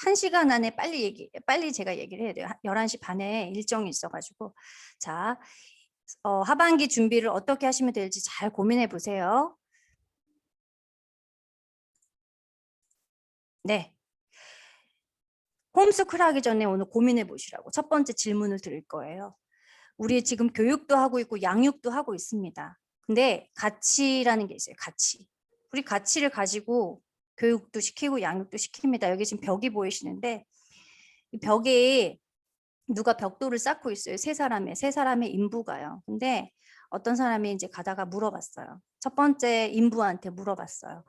1시간 안에 빨리 제가 얘기를 해야 돼요. 11시 반에 일정이 있어가지고. 자, 하반기 준비를 어떻게 하시면 될지 잘 고민해 보세요. 네. 홈스쿨 하기 전에 오늘 고민해 보시라고 첫 번째 질문을 드릴 거예요. 우리 지금 교육도 하고 있고 양육도 하고 있습니다. 근데 가치라는 게 있어요. 가치. 우리 가치를 가지고 교육도 시키고 양육도 시킵니다. 여기 지금 벽이 보이시는데 이 벽에 누가 벽돌을 쌓고 있어요. 세 사람의 인부가요. 근데 어떤 사람이 이제 가다가 물어봤어요. 첫 번째 인부한테 물어봤어요.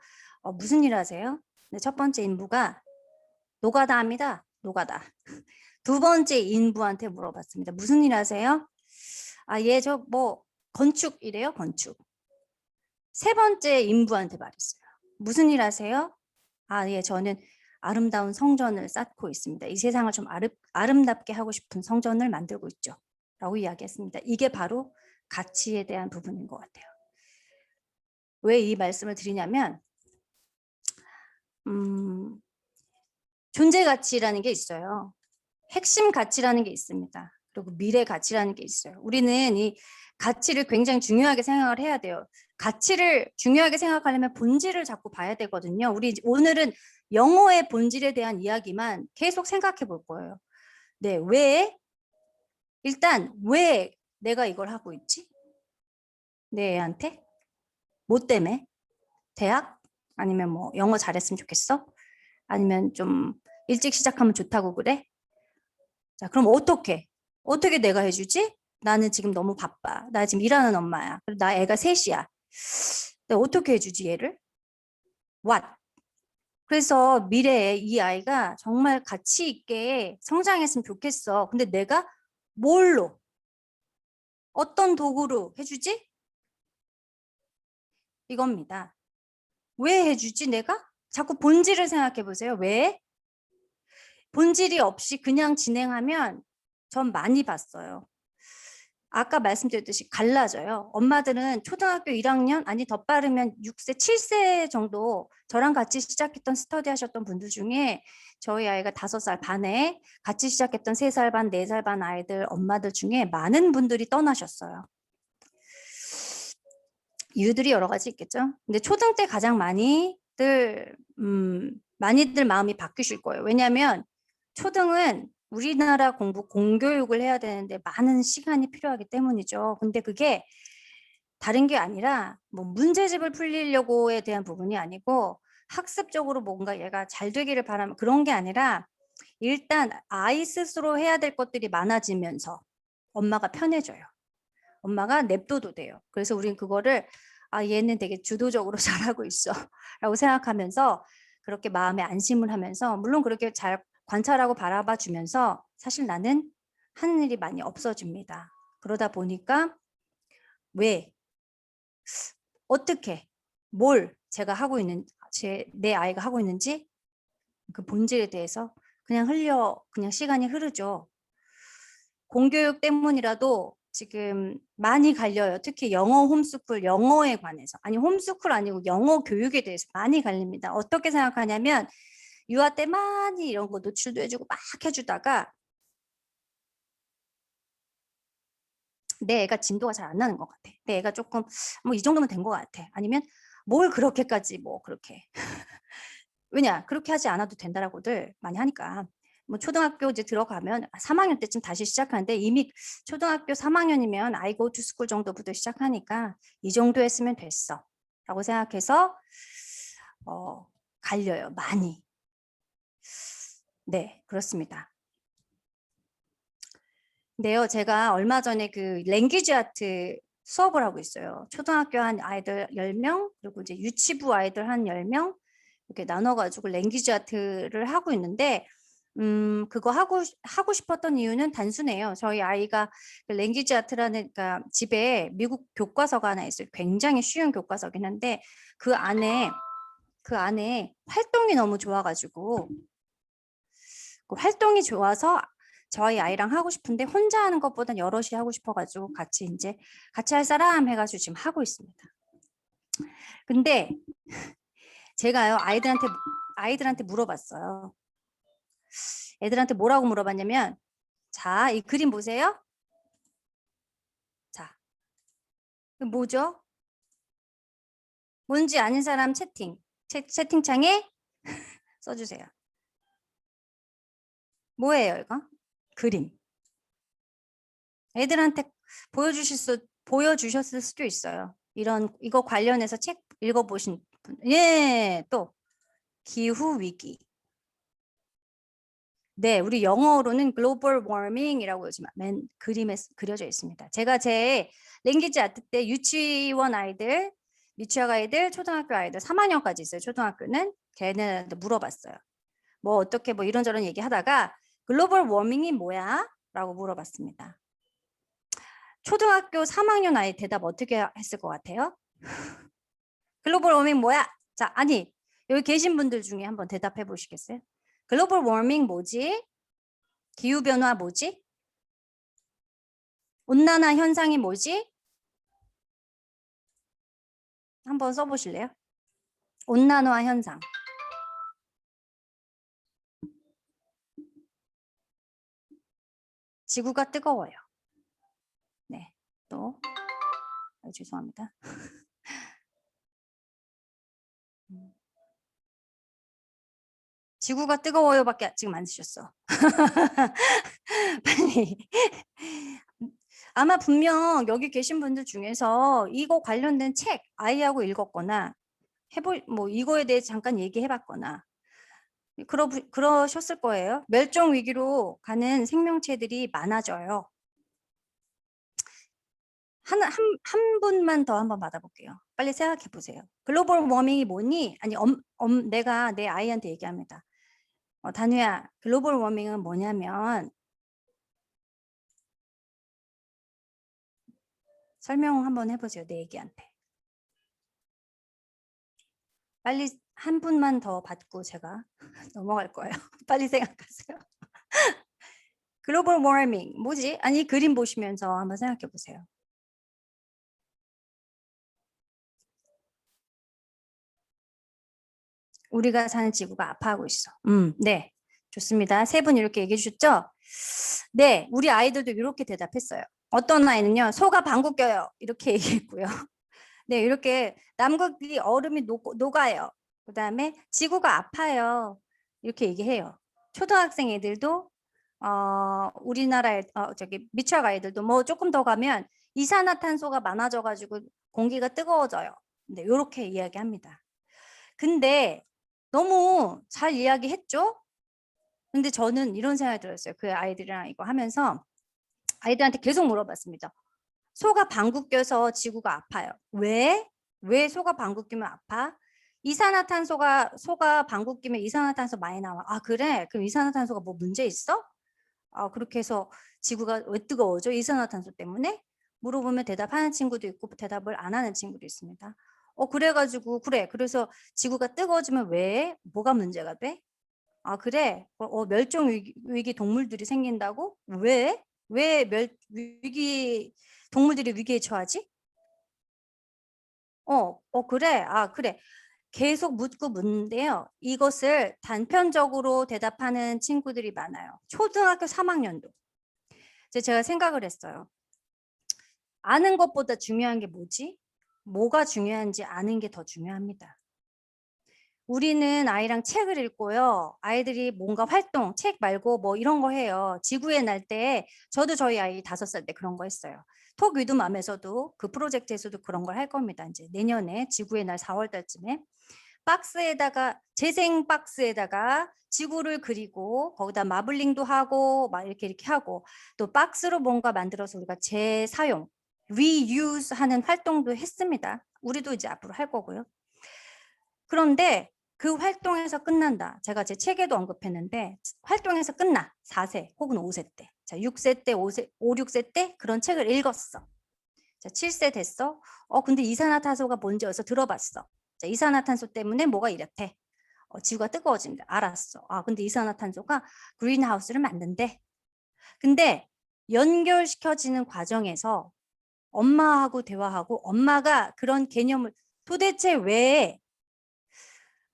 무슨 일 하세요? 근데 첫 번째 인부가 노가다 합니다. 노가다. 두 번째 인부한테 물어봤습니다. 무슨 일 하세요? 예, 저 뭐 건축이래요. 건축. 세 번째 인부한테 말했어요. 무슨 일 하세요? 예, 저는 아름다운 성전을 쌓고 있습니다. 이 세상을 좀 아름답게 하고 싶은 성전을 만들고 있죠. 라고 이야기했습니다. 이게 바로 가치에 대한 부분인 것 같아요. 왜 이 말씀을 드리냐면 존재 가치라는 게 있어요. 핵심 가치라는 게 있습니다. 그리고 미래 가치라는 게 있어요. 우리는 이 가치를 굉장히 중요하게 생각을 해야 돼요. 가치를 중요하게 생각하려면 본질을 자꾸 봐야 되거든요. 우리 오늘은 영어의 본질에 대한 이야기만 계속 생각해 볼 거예요. 네, 일단 왜 내가 이걸 하고 있지? 내 애한테? 뭐 때문에? 대학? 아니면 뭐 영어 잘했으면 좋겠어? 아니면 좀 일찍 시작하면 좋다고 그래? 자, 그럼 어떻게 내가 해주지? 나는 지금 너무 바빠. 나 지금 일하는 엄마야. 그리고 나 애가 셋이야. 내가 어떻게 해주지 얘를? What? 그래서 미래에 이 아이가 정말 가치 있게 성장했으면 좋겠어. 근데 내가 뭘로? 어떤 도구로 해주지? 이겁니다. 왜 해주지 내가? 자꾸 본질을 생각해 보세요. 왜? 본질이 없이 그냥 진행하면 전 많이 봤어요. 아까 말씀드렸듯이 갈라져요. 엄마들은 초등학교 1학년 아니 더 빠르면 6세, 7세 정도 저랑 같이 시작했던 스터디 하셨던 분들 중에 저희 아이가 5살 반에 같이 시작했던 3살 반, 4살 반 아이들 엄마들 중에 많은 분들이 떠나셨어요. 이유들이 여러 가지 있겠죠. 근데 초등 때 가장 많이들 마음이 바뀌실 거예요. 왜냐하면 초등은 우리나라 공교육을 해야 되는데 많은 시간이 필요하기 때문이죠. 근데 그게 다른 게 아니라 뭐 문제집을 풀리려고에 대한 부분이 아니고 학습적으로 뭔가 얘가 잘 되기를 바라는 그런 게 아니라 일단 아이 스스로 해야 될 것들이 많아지면서 엄마가 편해져요. 엄마가 냅둬도 돼요. 그래서 우린 그거를 얘는 되게 주도적으로 잘하고 있어 라고 생각하면서 그렇게 마음에 안심을 하면서 물론 그렇게 잘 관찰하고 바라봐 주면서 사실 나는 하는 일이 많이 없어집니다. 그러다 보니까 왜 어떻게 뭘 제가 하고 있는 내 아이가 하고 있는지 그 본질에 대해서 그냥 시간이 흐르죠. 공교육 때문이라도 지금 많이 갈려요. 특히 영어 홈스쿨, 영어에 관해서. 아니 홈스쿨 아니고 영어 교육에 대해서 많이 갈립니다. 어떻게 생각하냐면 유아 때 많이 이런 거 노출도 해주고 막 해주다가 내 애가 진도가 잘 안 나는 것 같아. 내 애가 조금 뭐 이 정도면 된 것 같아. 아니면 뭘 그렇게까지 뭐 그렇게. 왜냐 그렇게 하지 않아도 된다라고들 많이 하니까. 뭐 초등학교 이제 들어가면 3학년 때쯤 다시 시작하는데 이미 초등학교 3학년이면 I go to school 정도부터 시작하니까 이 정도 했으면 됐어 라고 생각해서 갈려요 많이. 네 그렇습니다. 근데요 제가 얼마 전에 그 랭귀지 아트 수업을 하고 있어요. 초등학교 한 아이들 10명 그리고 이제 유치부 아이들 한 10명 이렇게 나눠가지고 랭귀지 아트를 하고 있는데 그거 하고 싶었던 이유는 단순해요. 저희 아이가 그 랭귀지 아트라는 그러니까 집에 미국 교과서가 하나 있어요. 굉장히 쉬운 교과서긴 한데 그 안에 활동이 너무 좋아가지고 그 활동이 좋아서 저희 아이랑 하고 싶은데 혼자 하는 것보단 여럿이 하고 싶어가지고 같이 할 사람 해가지고 지금 하고 있습니다. 근데 제가요 아이들한테 물어봤어요. 애들한테 뭐라고 물어봤냐면, 자, 이 그림 보세요. 자, 뭐죠? 뭔지 아는 사람 채팅창에 써주세요. 뭐예요, 이거? 그림. 애들한테 보여주셨을 수도 있어요. 이거 관련해서 책 읽어보신 분. 예, 또 기후 위기. 네, 우리 영어로는 글로벌 워밍이라고 요즘 맨 그림에 그려져 있습니다. 제가 제 랭귀지 아트 때 유치학 아이들, 초등학교 아이들 3학년까지 있어요. 초등학교는 걔네한테 물어봤어요. 뭐 어떻게 뭐 이런저런 얘기하다가 글로벌 워밍이 뭐야? 라고 물어봤습니다. 초등학교 3학년 아이 대답 어떻게 했을 것 같아요? 글로벌 워밍 뭐야? 자, 아니 여기 계신 분들 중에 한번 대답해 보시겠어요? 글로벌 워밍 뭐지? 기후변화 뭐지? 온난화 현상이 뭐지? 한번 써보실래요? 온난화 현상. 지구가 뜨거워요. 네, 또 죄송합니다. 지구가 뜨거워요밖에 지금 안 쓰셨어. 빨리. 아마 분명 여기 계신 분들 중에서 이거 관련된 책 아이하고 읽었거나 뭐 이거에 대해 잠깐 얘기해봤거나 그러셨을 거예요. 멸종 위기로 가는 생명체들이 많아져요. 한 분만 더 한번 받아볼게요. 빨리 생각해 보세요. 글로벌 워밍이 뭐니? 아니, 내가 내 아이한테 얘기합니다. 단우야, 글로벌 워밍은 뭐냐면 설명 한번 해보세요. 내 애기한테. 빨리 한 분만 더 받고 제가 넘어갈 거예요. 빨리 생각하세요. 글로벌 워밍 뭐지? 아니 그림 보시면서 한번 생각해 보세요. 우리가 사는 지구가 아파하고 있어. 네. 좋습니다. 세 분 이렇게 얘기해 주셨죠? 네, 우리 아이들도 이렇게 대답했어요. 어떤 아이는요, 소가 방구 껴요. 이렇게 얘기했고요. 네, 이렇게 남극이 얼음이 녹아요. 그 다음에 지구가 아파요. 이렇게 얘기해요. 초등학생 애들도 우리나라에 저기 미취학 아이들도 뭐 조금 더 가면 이산화탄소가 많아져가지고 공기가 뜨거워져요. 네, 이렇게 이야기합니다. 근데 너무 잘 이야기했죠? 근데 저는 이런 생각이 들었어요. 그 아이들이랑 이거 하면서 아이들한테 계속 물어봤습니다. 소가 방구 껴서 지구가 아파요. 왜? 왜 소가 방구 끼면 아파? 소가 방구 끼면 이산화탄소 많이 나와. 아, 그래? 그럼 이산화탄소가 뭐 문제 있어? 그렇게 해서 지구가 왜 뜨거워져? 이산화탄소 때문에? 물어보면 대답하는 친구도 있고 대답을 안 하는 친구도 있습니다. 그래가지고 그래. 그래서 지구가 뜨거워지면 왜? 뭐가 문제가 돼? 그래. 멸종 위기 동물들이 생긴다고? 왜? 왜 동물들이 위기에 처하지? 그래. 그래. 계속 묻고 묻는데요. 이것을 단편적으로 대답하는 친구들이 많아요. 초등학교 3학년도. 제가 생각을 했어요. 아는 것보다 중요한 게 뭐지? 뭐가 중요한지 아는 게 더 중요합니다. 우리는 아이랑 책을 읽고요. 아이들이 뭔가 활동, 책 말고 뭐 이런 거 해요. 지구의 날 때 저도 저희 아이 5살 때 그런 거 했어요. 톡 위드맘에서도 그 프로젝트에서도 그런 걸 할 겁니다. 이제 내년에 지구의 날 4월 달쯤에 재생 박스에다가 지구를 그리고 거기다 마블링도 하고 막 이렇게 하고 또 박스로 뭔가 만들어서 우리가 재사용, reuse 하는 활동도 했습니다. 우리도 이제 앞으로 할 거고요. 그런데 그 활동에서 끝난다. 제가 제 책에도 언급했는데 활동에서 끝나. 4세 혹은 5세 때. 자, 6세 때, 5, 6세 때 그런 책을 읽었어. 자, 7세 됐어. 근데 이산화탄소가 뭔지 어디서 들어봤어. 자, 이산화탄소 때문에 뭐가 이렇대. 지구가 뜨거워진다. 알았어. 근데 이산화탄소가 그린하우스를 만든대. 근데 연결시켜지는 과정에서 엄마하고 대화하고 엄마가 그런 개념을 도대체 왜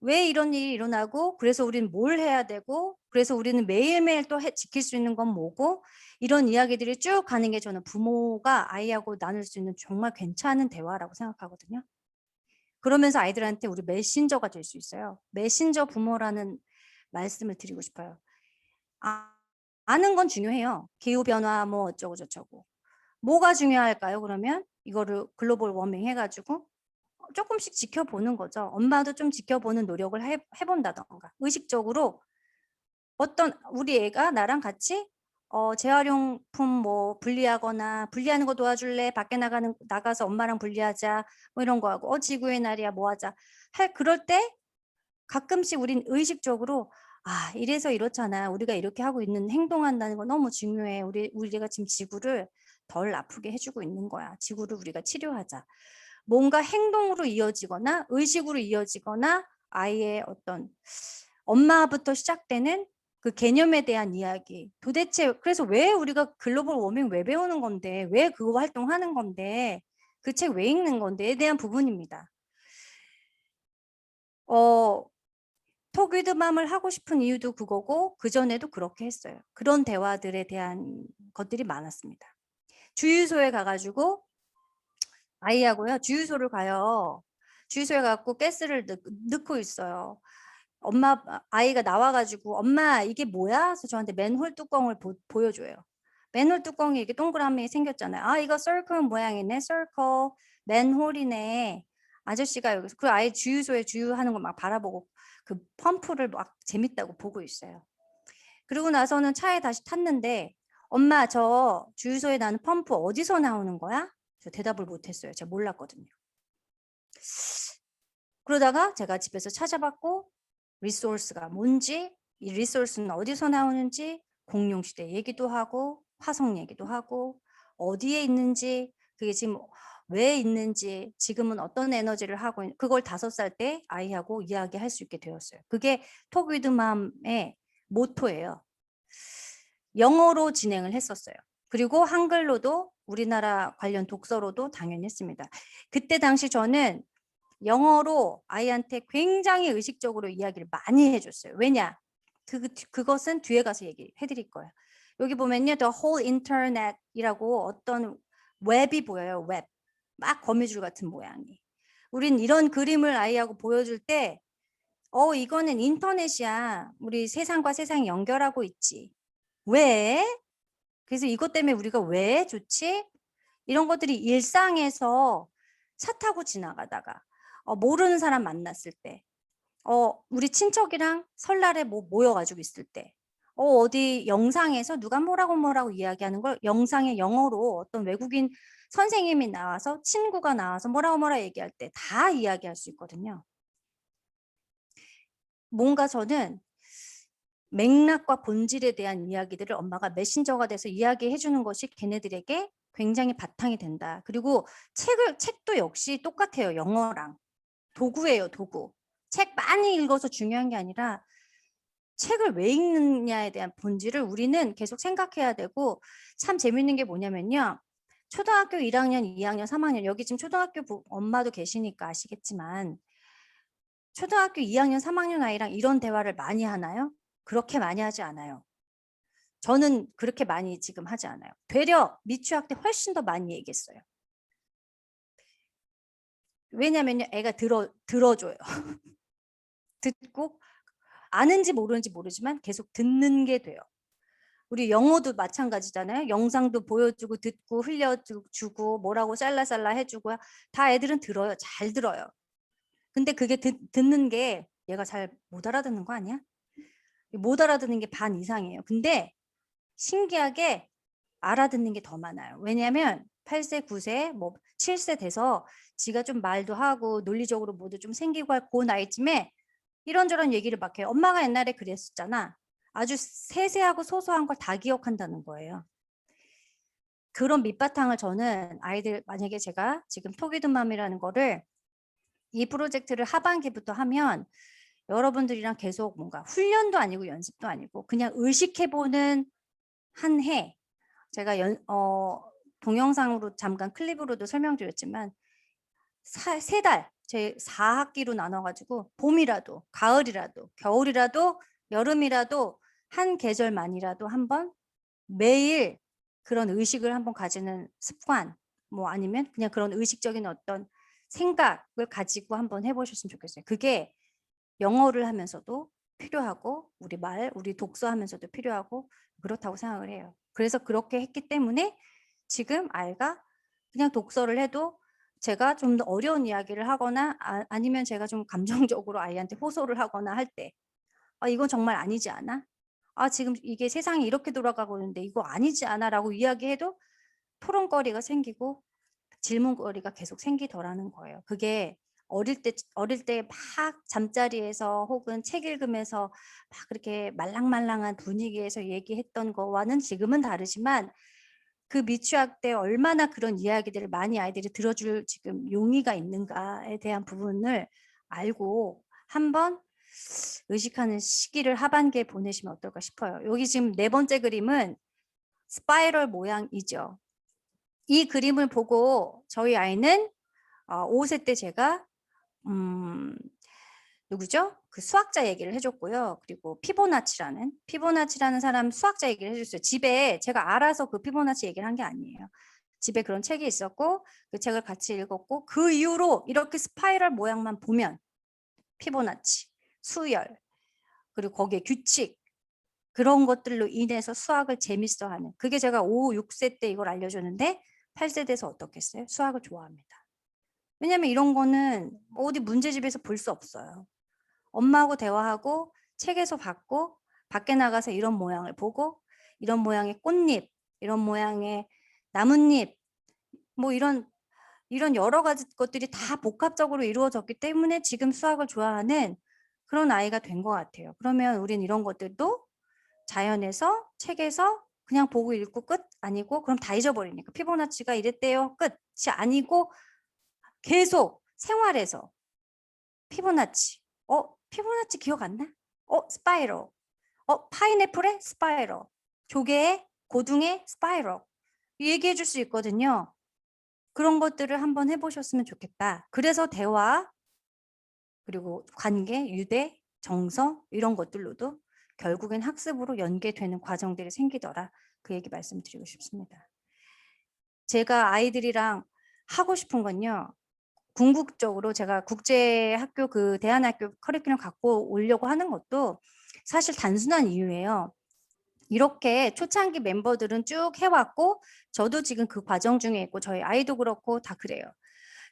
왜 이런 일이 일어나고 그래서 우리는 뭘 해야 되고 그래서 우리는 매일매일 또 지킬 수 있는 건 뭐고 이런 이야기들이 쭉 가는 게 저는 부모가 아이하고 나눌 수 있는 정말 괜찮은 대화라고 생각하거든요. 그러면서 아이들한테 우리 메신저가 될 수 있어요. 메신저 부모라는 말씀을 드리고 싶어요. 아는 건 중요해요. 기후변화 뭐 어쩌고 저쩌고. 뭐가 중요할까요? 그러면 이거를 글로벌 워밍 해가지고 조금씩 지켜보는 거죠. 엄마도 좀 지켜보는 노력을 해본다던가 의식적으로 어떤 우리 애가 나랑 같이 재활용품 뭐 분리하거나 분리하는 거 도와줄래? 밖에 나가서 엄마랑 분리하자 뭐 이런 거 하고 지구의 날이야 뭐 하자 그럴 때 가끔씩 우린 의식적으로 이래서 이렇잖아. 우리가 이렇게 하고 있는 행동한다는 거 너무 중요해. 우리가 지금 지구를 덜 아프게 해주고 있는 거야. 지구를 우리가 치료하자. 뭔가 행동으로 이어지거나 의식으로 이어지거나 아이의 어떤 엄마부터 시작되는 그 개념에 대한 이야기. 도대체 그래서 왜 우리가 글로벌 워밍 왜 배우는 건데 왜 그거 활동하는 건데 그 책 왜 읽는 건데에 대한 부분입니다. 톡위드맘을 하고 싶은 이유도 그거고 그전에도 그렇게 했어요. 그런 대화들에 대한 것들이 많았습니다. 주유소에 가가지고 아이하고요. 주유소를 가요. 주유소에 가고 가스를 넣고 있어요. 아이가 나와가지고 엄마 이게 뭐야? 그래서 저한테 맨홀 뚜껑을 보여줘요. 맨홀 뚜껑이 이렇게 동그라미 생겼잖아요. 이거 서클 모양이네. 서클 맨홀이네. 아저씨가 여기서 그 아이 주유소에 주유하는 걸 막 바라보고 그 펌프를 막 재밌다고 보고 있어요. 그리고 나서는 차에 다시 탔는데 엄마 저 주유소에 나는 펌프 어디서 나오는 거야? 저 대답을 못했어요. 제가 몰랐거든요. 그러다가 제가 집에서 찾아봤고 리소스가 뭔지 이 리소스는 어디서 나오는지 공룡시대 얘기도 하고 화성 얘기도 하고 어디에 있는지 그게 지금 왜 있는지 지금은 어떤 에너지를 하고 그걸 5살 때 아이하고 이야기할 수 있게 되었어요. 그게 톡위드맘의 모토예요. 영어로 진행을 했었어요. 그리고 한글로도 우리나라 관련 독서로도 당연히 했습니다. 그때 당시 저는 영어로 아이한테 굉장히 의식적으로 이야기를 많이 해줬어요. 왜냐? 그것은 뒤에 가서 얘기해 드릴 거예요. 여기 보면요. The whole internet이라고 어떤 웹이 보여요. 웹. 막 거미줄 같은 모양이. 우린 이런 그림을 아이하고 보여줄 때 이거는 인터넷이야. 우리 세상과 세상이 연결하고 있지. 왜? 그래서 이것 때문에 우리가 왜 좋지? 이런 것들이 일상에서 차 타고 지나가다가 모르는 사람 만났을 때 우리 친척이랑 설날에 모여가지고 있을 때 어디 영상에서 누가 뭐라고 이야기하는 걸 영상에 영어로 어떤 외국인 선생님이 나와서 친구가 나와서 뭐라 얘기할 때 다 이야기할 수 있거든요. 뭔가 저는 맥락과 본질에 대한 이야기들을 엄마가 메신저가 돼서 이야기해 주는 것이 걔네들에게 굉장히 바탕이 된다. 그리고 책도 역시 똑같아요. 영어랑. 도구예요, 도구. 책 많이 읽어서 중요한 게 아니라 책을 왜 읽느냐에 대한 본질을 우리는 계속 생각해야 되고 참 재밌는 게 뭐냐면요. 초등학교 1학년, 2학년, 3학년 여기 지금 초등학교 엄마도 계시니까 아시겠지만 초등학교 2학년, 3학년 아이랑 이런 대화를 많이 하나요? 그렇게 많이 하지 않아요. 저는 그렇게 많이 지금 하지 않아요. 되려 미취학 때 훨씬 더 많이 얘기했어요. 왜냐면요. 애가 들어줘요. 듣고 아는지 모르는지 모르지만 계속 듣는 게 돼요. 우리 영어도 마찬가지잖아요. 영상도 보여주고 듣고 흘려주고 뭐라고 쌀라쌀라 해주고요. 다 애들은 들어요. 잘 들어요. 근데 그게 듣는 게 얘가 잘 못 알아듣는 거 아니야? 못 알아듣는 게 반 이상이에요. 근데 신기하게 알아듣는 게 더 많아요. 왜냐하면 8세, 9세, 뭐 7세 돼서 지가 좀 말도 하고 논리적으로 모두 좀 생기고 할 그 나이쯤에 이런저런 얘기를 막 해요. 엄마가 옛날에 그랬었잖아. 아주 세세하고 소소한 걸 다 기억한다는 거예요. 그런 밑바탕을 저는 아이들 만약에 제가 지금 토기드맘이라는 거를 이 프로젝트를 하반기부터 하면 여러분들이랑 계속 뭔가 훈련도 아니고 연습도 아니고 그냥 의식해보는 한 해 제가 동영상으로 잠깐 클립으로도 설명드렸지만 3달 제 4학기로 나눠 가지고 봄이라도 가을이라도 겨울이라도 여름이라도 한 계절만이라도 한번 매일 그런 의식을 한번 가지는 습관, 뭐 아니면 그냥 그런 의식적인 어떤 생각을 가지고 한번 해 보셨으면 좋겠어요. 그게 영어를 하면서도 필요하고 우리 독서하면서도 필요하고 그렇다고 생각을 해요. 그래서 그렇게 했기 때문에 지금 아이가 그냥 독서를 해도 제가 좀 더 어려운 이야기를 하거나 아니면 제가 좀 감정적으로 아이한테 호소를 하거나 할 때 "아 이건 정말 아니지 않아? 아 지금 이게 세상이 이렇게 돌아가고 있는데 이거 아니지 않아?"라고 이야기해도 토론거리가 생기고 질문거리가 계속 생기더라는 거예요. 그게 어릴 때 막 잠자리에서 혹은 책 읽으면서 막 그렇게 말랑말랑한 분위기에서 얘기했던 거와는 지금은 다르지만 그 미취학 때 얼마나 그런 이야기들을 많이 아이들이 들어줄 지금 용의가 있는가에 대한 부분을 알고 한번 의식하는 시기를 하반기에 보내시면 어떨까 싶어요. 여기 지금 4번째 그림은 스파이럴 모양이죠. 이 그림을 보고 저희 아이는 5세 때 제가 누구죠? 그 수학자 얘기를 해 줬고요. 그리고 피보나치라는 사람 수학자 얘기를 해 줬어요. 집에 제가 알아서 그 피보나치 얘기를 한 게 아니에요. 집에 그런 책이 있었고 그 책을 같이 읽었고 그 이후로 이렇게 스파이럴 모양만 보면 피보나치, 수열, 그리고 거기에 규칙 그런 것들로 인해서 수학을 재밌어 하는 그게 제가 5, 6세 때 이걸 알려줬는데 8세 돼서 어떻겠어요? 수학을 좋아합니다. 왜냐면 이런 거는 어디 문제집에서 볼 수 없어요. 엄마하고 대화하고 책에서 봤고 밖에 나가서 이런 모양을 보고 이런 모양의 꽃잎, 이런 모양의 나뭇잎 뭐 이런 여러 가지 것들이 다 복합적으로 이루어졌기 때문에 지금 수학을 좋아하는 그런 아이가 된 것 같아요. 그러면 우린 이런 것들도 자연에서 책에서 그냥 보고 읽고 끝 아니고 그럼 다 잊어버리니까 피보나치가 이랬대요 끝이 아니고 계속 생활에서 피보나치 피보나치 기억 안 나? 스파이럴 파인애플의 스파이럴 조개의 고등의 스파이럴 얘기해 줄 수 있거든요. 그런 것들을 한번 해 보셨으면 좋겠다. 그래서 대화 그리고 관계, 유대, 정서 이런 것들로도 결국엔 학습으로 연계되는 과정들이 생기더라. 그 얘기 말씀드리고 싶습니다. 제가 아이들이랑 하고 싶은 건요. 궁극적으로 제가 국제학교 그 대안학교 커리큘럼 갖고 오려고 하는 것도 사실 단순한 이유예요. 이렇게 초창기 멤버들은 쭉 해왔고 저도 지금 그 과정 중에 있고 저희 아이도 그렇고 다 그래요.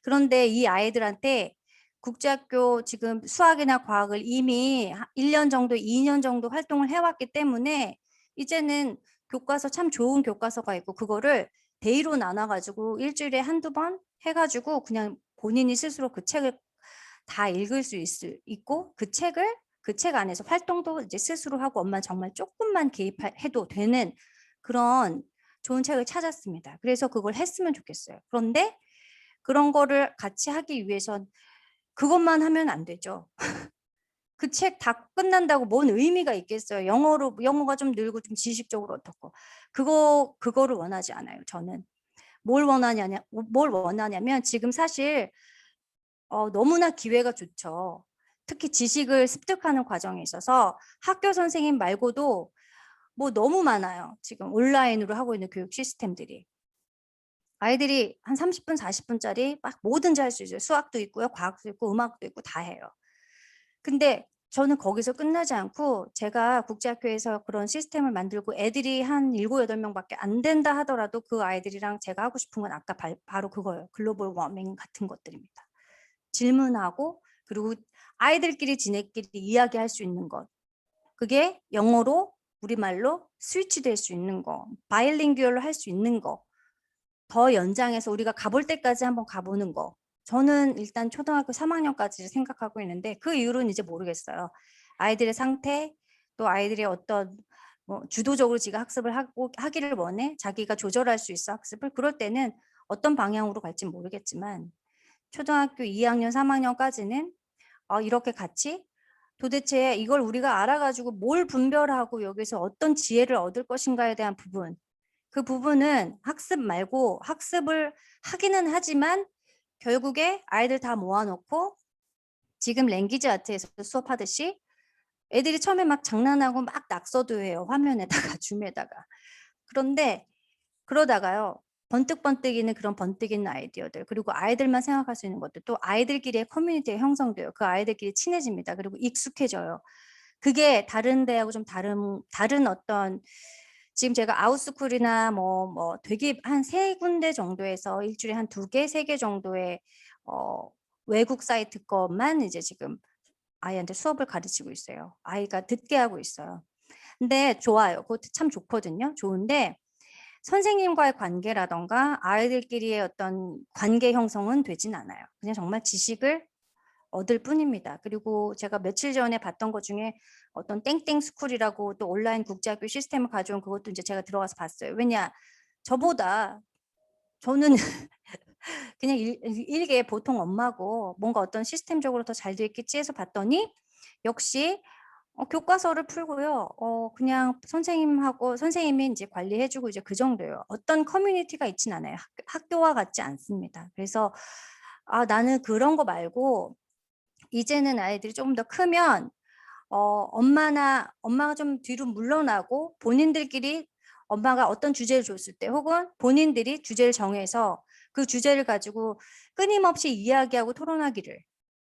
그런데 이 아이들한테 국제학교 지금 수학이나 과학을 이미 1년 정도, 2년 정도 활동을 해왔기 때문에 이제는 교과서 참 좋은 교과서가 있고 그거를 데이로 나눠가지고 일주일에 한두 번 해가지고 그냥 본인이 스스로 그 책을 다 읽을 수 있고 그 책 안에서 활동도 이제 스스로 하고 엄마 정말 조금만 개입해도 되는 그런 좋은 책을 찾았습니다. 그래서 그걸 했으면 좋겠어요. 그런데 그런 거를 같이 하기 위해선 그것만 하면 안 되죠. 그 책 다 끝난다고 뭔 의미가 있겠어요. 영어가 좀 늘고 좀 지식적으로 어떻고. 그거를 원하지 않아요, 저는. 뭘 원하냐면 지금 사실 너무나 기회가 좋죠. 특히 지식을 습득하는 과정에 있어서 학교 선생님 말고도 뭐 너무 많아요. 지금 온라인으로 하고 있는 교육 시스템들이. 아이들이 한 30분, 40분짜리 막 뭐든지 할 수 있어요. 수학도 있고요, 과학도 있고, 음악도 있고 다 해요. 근데 저는 거기서 끝나지 않고 제가 국제학교에서 그런 시스템을 만들고 애들이 한 7, 8명밖에 안 된다 하더라도 그 아이들이랑 제가 하고 싶은 건 아까 바로 그거예요. 글로벌 워밍 같은 것들입니다. 질문하고 그리고 아이들끼리 지네끼리 이야기할 수 있는 것. 그게 영어로 우리말로 스위치될 수 있는 거, 바이링구얼로 할 수 있는 거. 더 연장해서 우리가 가볼 때까지 한번 가보는 거. 저는 일단 초등학교 3학년까지 생각하고 있는데 그 이후로는 이제 모르겠어요. 아이들의 상태, 또 아이들의 어떤 주도적으로 지가 학습을 하기를 원해. 자기가 조절할 수 있어 학습을. 그럴 때는 어떤 방향으로 갈지 모르겠지만 초등학교 2학년, 3학년까지는 이렇게 같이 도대체 이걸 우리가 알아가지고 뭘 분별하고 여기서 어떤 지혜를 얻을 것인가에 대한 부분. 그 부분은 학습 말고 학습을 하기는 하지만 결국에 아이들 다 모아놓고 지금 랭귀지 아트에서 수업하듯이 애들이 처음에 막 장난하고 막 낙서도 해요. 화면에다가 줌에다가. 그런데 그러다가요. 번뜩번뜩이는 그런 번뜩이는 아이디어들 그리고 아이들만 생각할 수 있는 것들 또 아이들끼리의 커뮤니티가 형성돼요. 그 아이들끼리 친해집니다. 그리고 익숙해져요. 그게 다른 데하고 좀 다른 어떤 지금 제가 아웃스쿨이나 뭐 되게 한 3군데 정도에서 일주일에 한 2개, 3개 정도의 외국 사이트 것만 이제 지금 아이한테 수업을 가르치고 있어요. 아이가 듣게 하고 있어요. 근데 좋아요. 그것도 참 좋거든요. 좋은데 선생님과의 관계라던가 아이들끼리의 어떤 관계 형성은 되진 않아요. 그냥 정말 지식을 얻을 뿐입니다. 그리고 제가 며칠 전에 봤던 것 중에 어떤 땡땡 스쿨이라고 또 온라인 국제학교 시스템을 가져온 그것도 이제 제가 들어가서 봤어요. 왜냐 저보다 저는 그냥 일개 보통 엄마고 뭔가 어떤 시스템적으로 더 잘 돼 있겠지 해서 봤더니 역시 교과서를 풀고요. 그냥 선생님하고 선생님이 이제 관리해주고 이제 그 정도예요. 어떤 커뮤니티가 있진 않아요. 학교와 같지 않습니다. 그래서 나는 그런 거 말고 이제는 아이들이 조금 더 크면 엄마가 좀 뒤로 물러나고 본인들끼리 엄마가 어떤 주제를 줬을 때 혹은 본인들이 주제를 정해서 그 주제를 가지고 끊임없이 이야기하고 토론하기를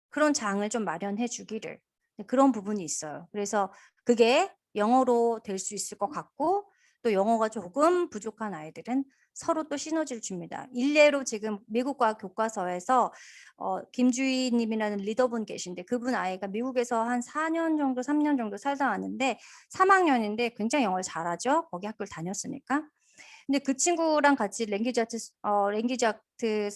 그런 장을 좀 마련해 주기를 그런 부분이 있어요. 그래서 그게 영어로 될 수 있을 것 같고 또 영어가 조금 부족한 아이들은 서로 또 시너지를 줍니다. 일례로 지금 미국 과학 교과서에서 김주희 님이라는 리더분 계신데 그분 아이가 미국에서 한 4년 정도 3년 정도 살다 왔는데 3학년인데 굉장히 영어를 잘하죠. 거기 학교를 다녔으니까. 근데 그 친구랑 같이 랭귀지 아트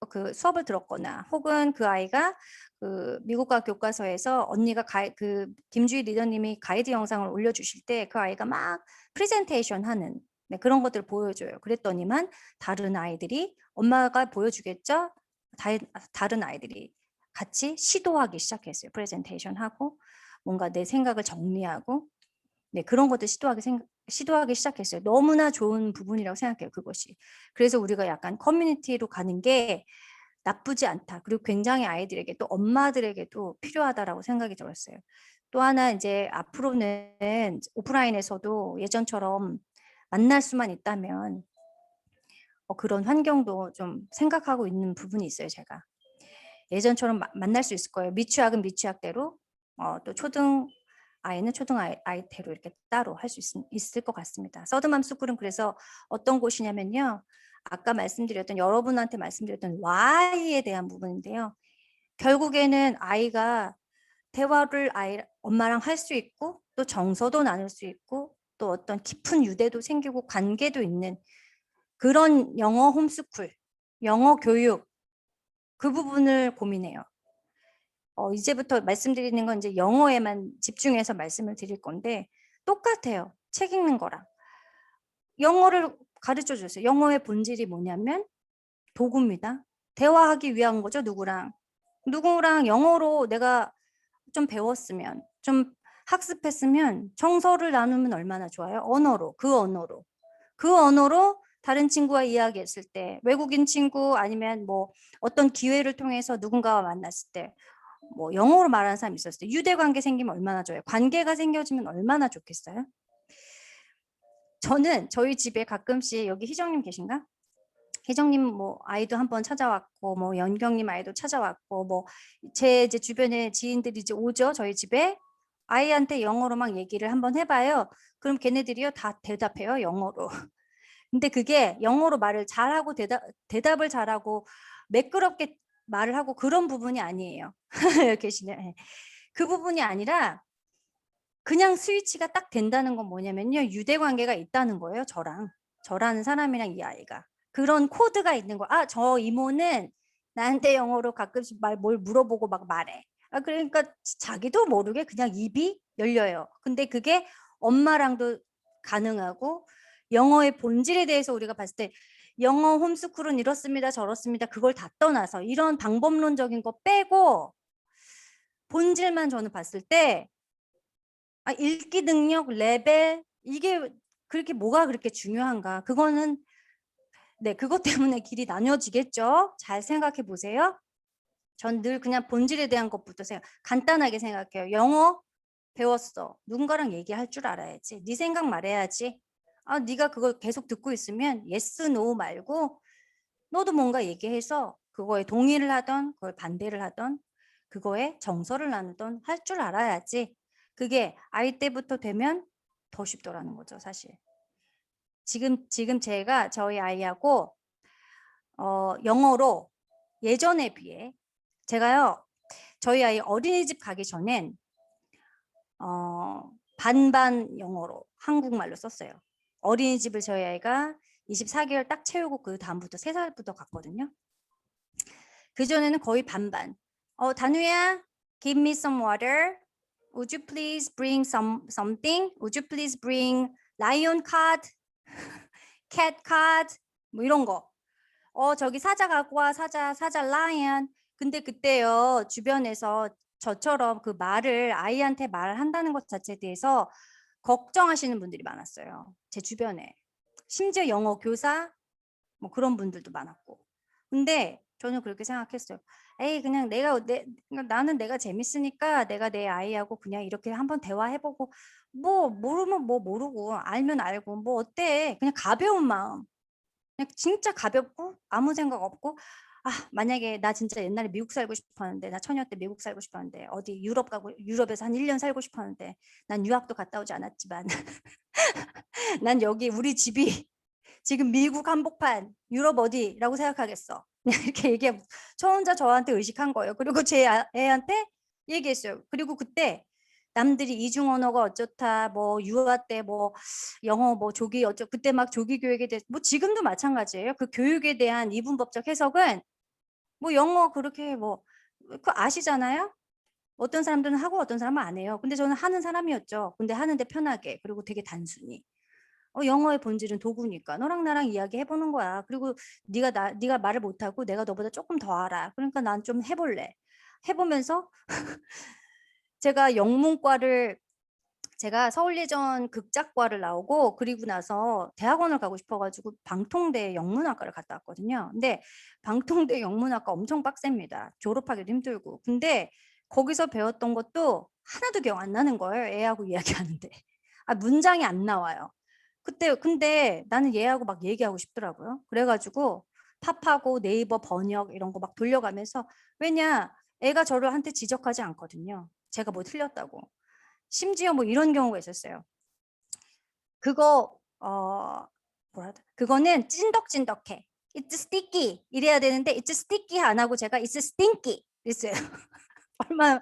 그 수업을 들었거나 혹은 그 아이가 그 미국 과학 교과서에서 언니가 그 김주희 리더님이 가이드 영상을 올려주실 때 그 아이가 막 프레젠테이션 하는 그런 것들을 보여줘요. 그랬더니만 다른 아이들이 엄마가 보여주겠죠? 다른 아이들이 같이 시도하기 시작했어요. 프레젠테이션 하고 뭔가 내 생각을 정리하고 그런 것들 시도하기 시작했어요. 너무나 좋은 부분이라고 생각해요. 그것이. 그래서 우리가 약간 커뮤니티로 가는 게 나쁘지 않다. 그리고 굉장히 아이들에게 또 엄마들에게도 필요하다라고 생각이 들었어요. 또 하나 이제 앞으로는 오프라인에서도 예전처럼 만날 수만 있다면 그런 환경도 좀 생각하고 있는 부분이 있어요. 제가. 예전처럼 만날 수 있을 거예요. 미취학은 미취학대로 또 초등 아이는 초등 아이대로 이렇게 따로 할 수 있을 것 같습니다. 서드맘 스쿨은 그래서 어떤 곳이냐면요. 아까 말씀드렸던 여러분한테 말씀드렸던 Y에 대한 부분인데요. 결국에는 아이가 대화를 엄마랑 할 수 있고 또 정서도 나눌 수 있고 또 어떤 깊은 유대도 생기고 관계도 있는 그런 영어 홈스쿨, 영어 교육 그 부분을 고민해요. 이제부터 말씀드리는 건 이제 영어에만 집중해서 말씀을 드릴 건데 똑같아요. 책 읽는 거랑. 영어를 가르쳐 줬어요. 영어의 본질이 뭐냐면 도구입니다. 대화하기 위한 거죠. 누구랑 영어로 내가 좀 배웠으면 좀 학습했으면 정서를 나누면 얼마나 좋아요. 그 언어로 다른 친구와 이야기했을 때 외국인 친구 아니면 뭐 어떤 기회를 통해서 누군가와 만났을 때 뭐 영어로 말하는 사람이 있었을 때 유대 관계 생기면 얼마나 좋아요. 관계가 생겨지면 얼마나 좋겠어요. 저는 저희 집에 가끔씩 여기 희정님 계신가? 희정님 뭐 아이도 한번 찾아왔고 뭐 연경님 아이도 찾아왔고 뭐 제 이제 주변에 지인들이 이제 오죠 저희 집에 아이한테 영어로 막 얘기를 한번 해봐요. 그럼 걔네들이요 다 대답해요 영어로. 근데 그게 영어로 말을 잘하고 대답을 잘하고 매끄럽게 말을 하고 그런 부분이 아니에요. 계시네. 그 부분이 아니라 그냥 스위치가 딱 된다는 건 뭐냐면요. 유대 관계가 있다는 거예요. 저라는 사람이랑 이 아이가. 그런 코드가 있는 거. 저 이모는 나한테 영어로 가끔씩 뭘 물어보고 막 말해. 그러니까 자기도 모르게 그냥 입이 열려요. 근데 그게 엄마랑도 가능하고 영어의 본질에 대해서 우리가 봤을 때 영어 홈스쿨은 이렇습니다. 저렇습니다. 그걸 다 떠나서 이런 방법론적인 거 빼고 본질만 저는 봤을 때 읽기 능력, 레벨 이게 그렇게 뭐가 그렇게 중요한가? 그거는 네, 그것 때문에 길이 나뉘어지겠죠. 잘 생각해 보세요. 전 늘 그냥 본질에 대한 것부터 간단하게 생각해요. 영어 배웠어. 누군가랑 얘기할 줄 알아야지. 네 생각 말해야지. 아, 네가 그걸 계속 듣고 있으면 yes, no 말고 너도 뭔가 얘기해서 그거에 동의를 하던 그걸 반대를 하던 그거에 정서를 나누던 할 줄 알아야지. 그게 아이 때부터 되면 더 쉽더라는 거죠, 사실. 지금 제가 저희 아이하고 영어로 예전에 비해 제가요, 저희 아이 어린이집 가기 전엔 반반 영어로 한국말로 썼어요. 어린이집을 저희 아이가 24개월 딱 채우고 그 다음부터 3살부터 갔거든요. 그전에는 거의 반반. 다누야, give me some water. Would you please bring something? Would you please bring lion card, cat card? 뭐 이런 거. 저기 사자 갖고 와, 사자 lion. 근데 그때요, 주변에서 저처럼 그 말을 아이한테 말한다는 것 자체에 대해서 걱정하시는 분들이 많았어요. 제 주변에. 심지어 영어 교사 뭐 그런 분들도 많았고. 근데 저는 그렇게 생각했어요. 에이, 그냥 나는 내가 재밌으니까 내가 내 아이하고 그냥 이렇게 한번 대화해보고 뭐 모르면 뭐 모르고 알면 알고 뭐 어때? 그냥 가벼운 마음. 그냥 진짜 가볍고 아무 생각 없고 만약에 나 진짜 옛날에 미국 살고 싶었는데 나 처녀 때 미국 살고 싶었는데 어디 유럽 가고 유럽에서 한 1년 살고 싶었는데 난 유학도 갔다 오지 않았지만 난 여기 우리 집이 지금 미국 한복판 유럽 어디라고 생각하겠어. 그냥 이렇게 얘기해. 저 혼자 저한테 의식한 거예요. 그리고 제 애한테 얘기했어요. 그리고 그때 남들이 이중 언어가 어쩌다 뭐 유아 때 뭐 영어 뭐 조기 그때 막 조기 교육에 대해서 뭐 지금도 마찬가지예요. 그 교육에 대한 이분법적 해석은 뭐 영어 그렇게 뭐 그 아시잖아요. 어떤 사람들은 하고 어떤 사람은 안 해요. 근데 저는 하는 사람이었죠. 근데 하는데 편하게 그리고 되게 단순히. 영어의 본질은 도구니까 너랑 나랑 이야기 해보는 거야. 그리고 네가 말을 못하고 내가 너보다 조금 더 알아. 그러니까 난 좀 해볼래. 해보면서 제가 영문과를 제가 서울예전 극작과를 나오고 그리고 나서 대학원을 가고 싶어가지고 방통대 영문학과를 갔다 왔거든요. 근데 방통대 영문학과 엄청 빡셉니다. 졸업하기도 힘들고. 근데 거기서 배웠던 것도 하나도 기억 안 나는 거예요. 애하고 이야기하는데. 문장이 안 나와요. 그때 근데 나는 얘하고 막 얘기하고 싶더라고요. 그래가지고 팝하고 네이버 번역 이런 거 막 돌려가면서 왜냐 애가 저를 한테 지적하지 않거든요. 제가 뭐 틀렸다고. 심지어 뭐 이런 경우가 있었어요. 그거 그거는 찐덕찐덕해. It's sticky 이래야 되는데 It's sticky 안 하고 제가 It's stinky 이랬어요. 얼마나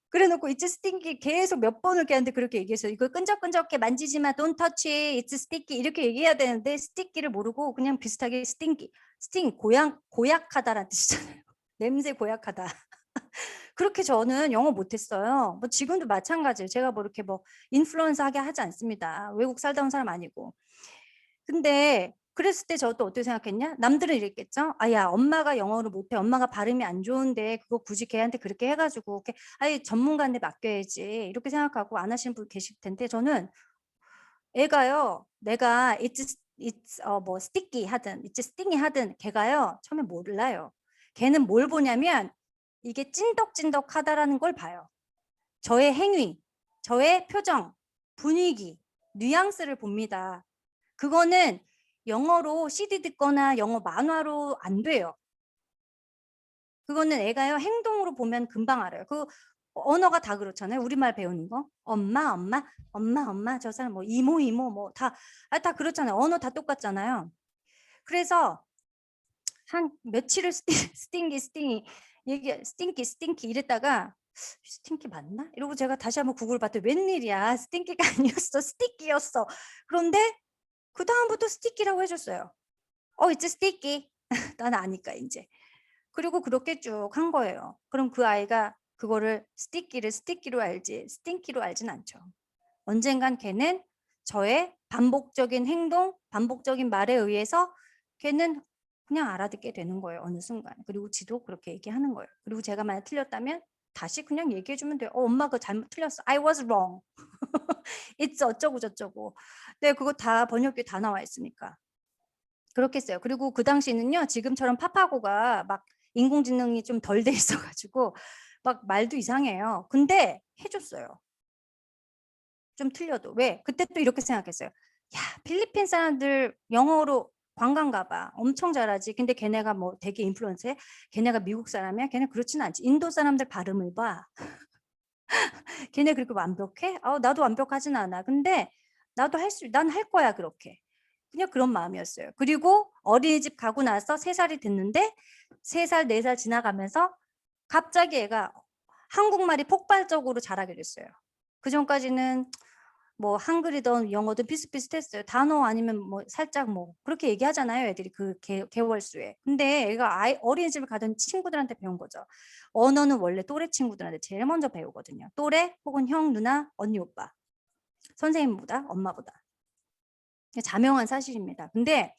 그래놓고 It's stinky 계속 몇 번을 걔한테 그렇게 얘기했어요. 이거 끈적끈적해 만지지 마 Don't touch it It's sticky 이렇게 얘기해야 되는데 sticky를 모르고 그냥 비슷하게 stinky sting 고약하다라는 뜻이잖아요. 냄새 고약하다. 그렇게 저는 영어 못했어요. 뭐 지금도 마찬가지예요. 제가 뭐 이렇게 뭐 인플루언서 하게 하지 않습니다. 외국 살다 온 사람 아니고. 근데 그랬을 때 저도 어떻게 생각했냐? 남들은 이랬겠죠? 야, 엄마가 영어를 못해. 엄마가 발음이 안 좋은데 그거 굳이 걔한테 그렇게 해가지고 전문가한테 맡겨야지. 이렇게 생각하고 안 하시는 분 계실 텐데 저는 애가요. 내가 뭐 sticky 하든 it's stingy 하든 걔가요. 처음에 몰라요. 걔는 뭘 보냐면 이게 찐덕찐덕하다라는 걸 봐요. 저의 행위, 저의 표정, 분위기, 뉘앙스를 봅니다. 그거는 영어로 CD 듣거나 영어 만화로 안 돼요. 그거는 애가요 행동으로 보면 금방 알아요. 그 언어가 다 그렇잖아요. 우리말 배우는 거. 엄마 저 사람 뭐 이모 뭐 다 그렇잖아요. 언어 다 똑같잖아요. 그래서 한 며칠을 스팅기 스팅키 이랬다가 스팅키 맞나? 이러고 제가 다시 한번 구글 봤더니 웬일이야. 스팅키가 아니었어. 스티키였어. 그런데 그 다음부터 스티키라고 해줬어요. 이제 스티키. 나는 아니까 이제. 그리고 그렇게 쭉 한 거예요. 그럼 그 아이가 그거를 스티키를 스티키로 알지 스팅키로 알진 않죠. 언젠간 걔는 저의 반복적인 행동, 반복적인 말에 의해서 걔는 그냥 알아듣게 되는 거예요. 어느 순간. 그리고 지도 그렇게 얘기하는 거예요. 그리고 제가 만약 틀렸다면 다시 그냥 얘기해 주면 돼요. 엄마 그거 잘못 틀렸어. I was wrong. It's 어쩌고 저쩌고. 네, 그거 다 번역기 다 나와 있으니까. 그렇겠어요. 그리고 그 당시에는요. 지금처럼 파파고가 막 인공지능이 좀 덜 돼 있어 가지고 막 말도 이상해요. 근데 해 줬어요. 좀 틀려도. 왜? 그때 또 이렇게 생각했어요. '야 필리핀 사람들 영어로 관광 가 봐. 엄청 잘하지. 근데 걔네가 뭐 되게 인플루언서해? 걔네가 미국 사람이야? 걔네 그렇지는 않지. 인도 사람들 발음을 봐. 걔네 그렇게 완벽해? 나도 완벽하진 않아. 근데 나도 난 할 거야 그렇게.' 그냥 그런 마음이었어요. 그리고 어린이집 가고 나서 3 살이 됐는데 3 살, 4살 지나가면서 갑자기 애가 한국말이 폭발적으로 잘하게 됐어요. 그전까지는 뭐 한글이든 영어든 비슷비슷했어요. 단어 아니면 뭐 살짝 뭐 그렇게 얘기하잖아요, 애들이 그 개월 수에. 근데 애가 어린이집을 가던 친구들한테 배운 거죠. 언어는 원래 또래 친구들한테 제일 먼저 배우거든요. 또래 혹은 형, 누나, 언니, 오빠. 선생님보다 엄마보다. 자명한 사실입니다. 근데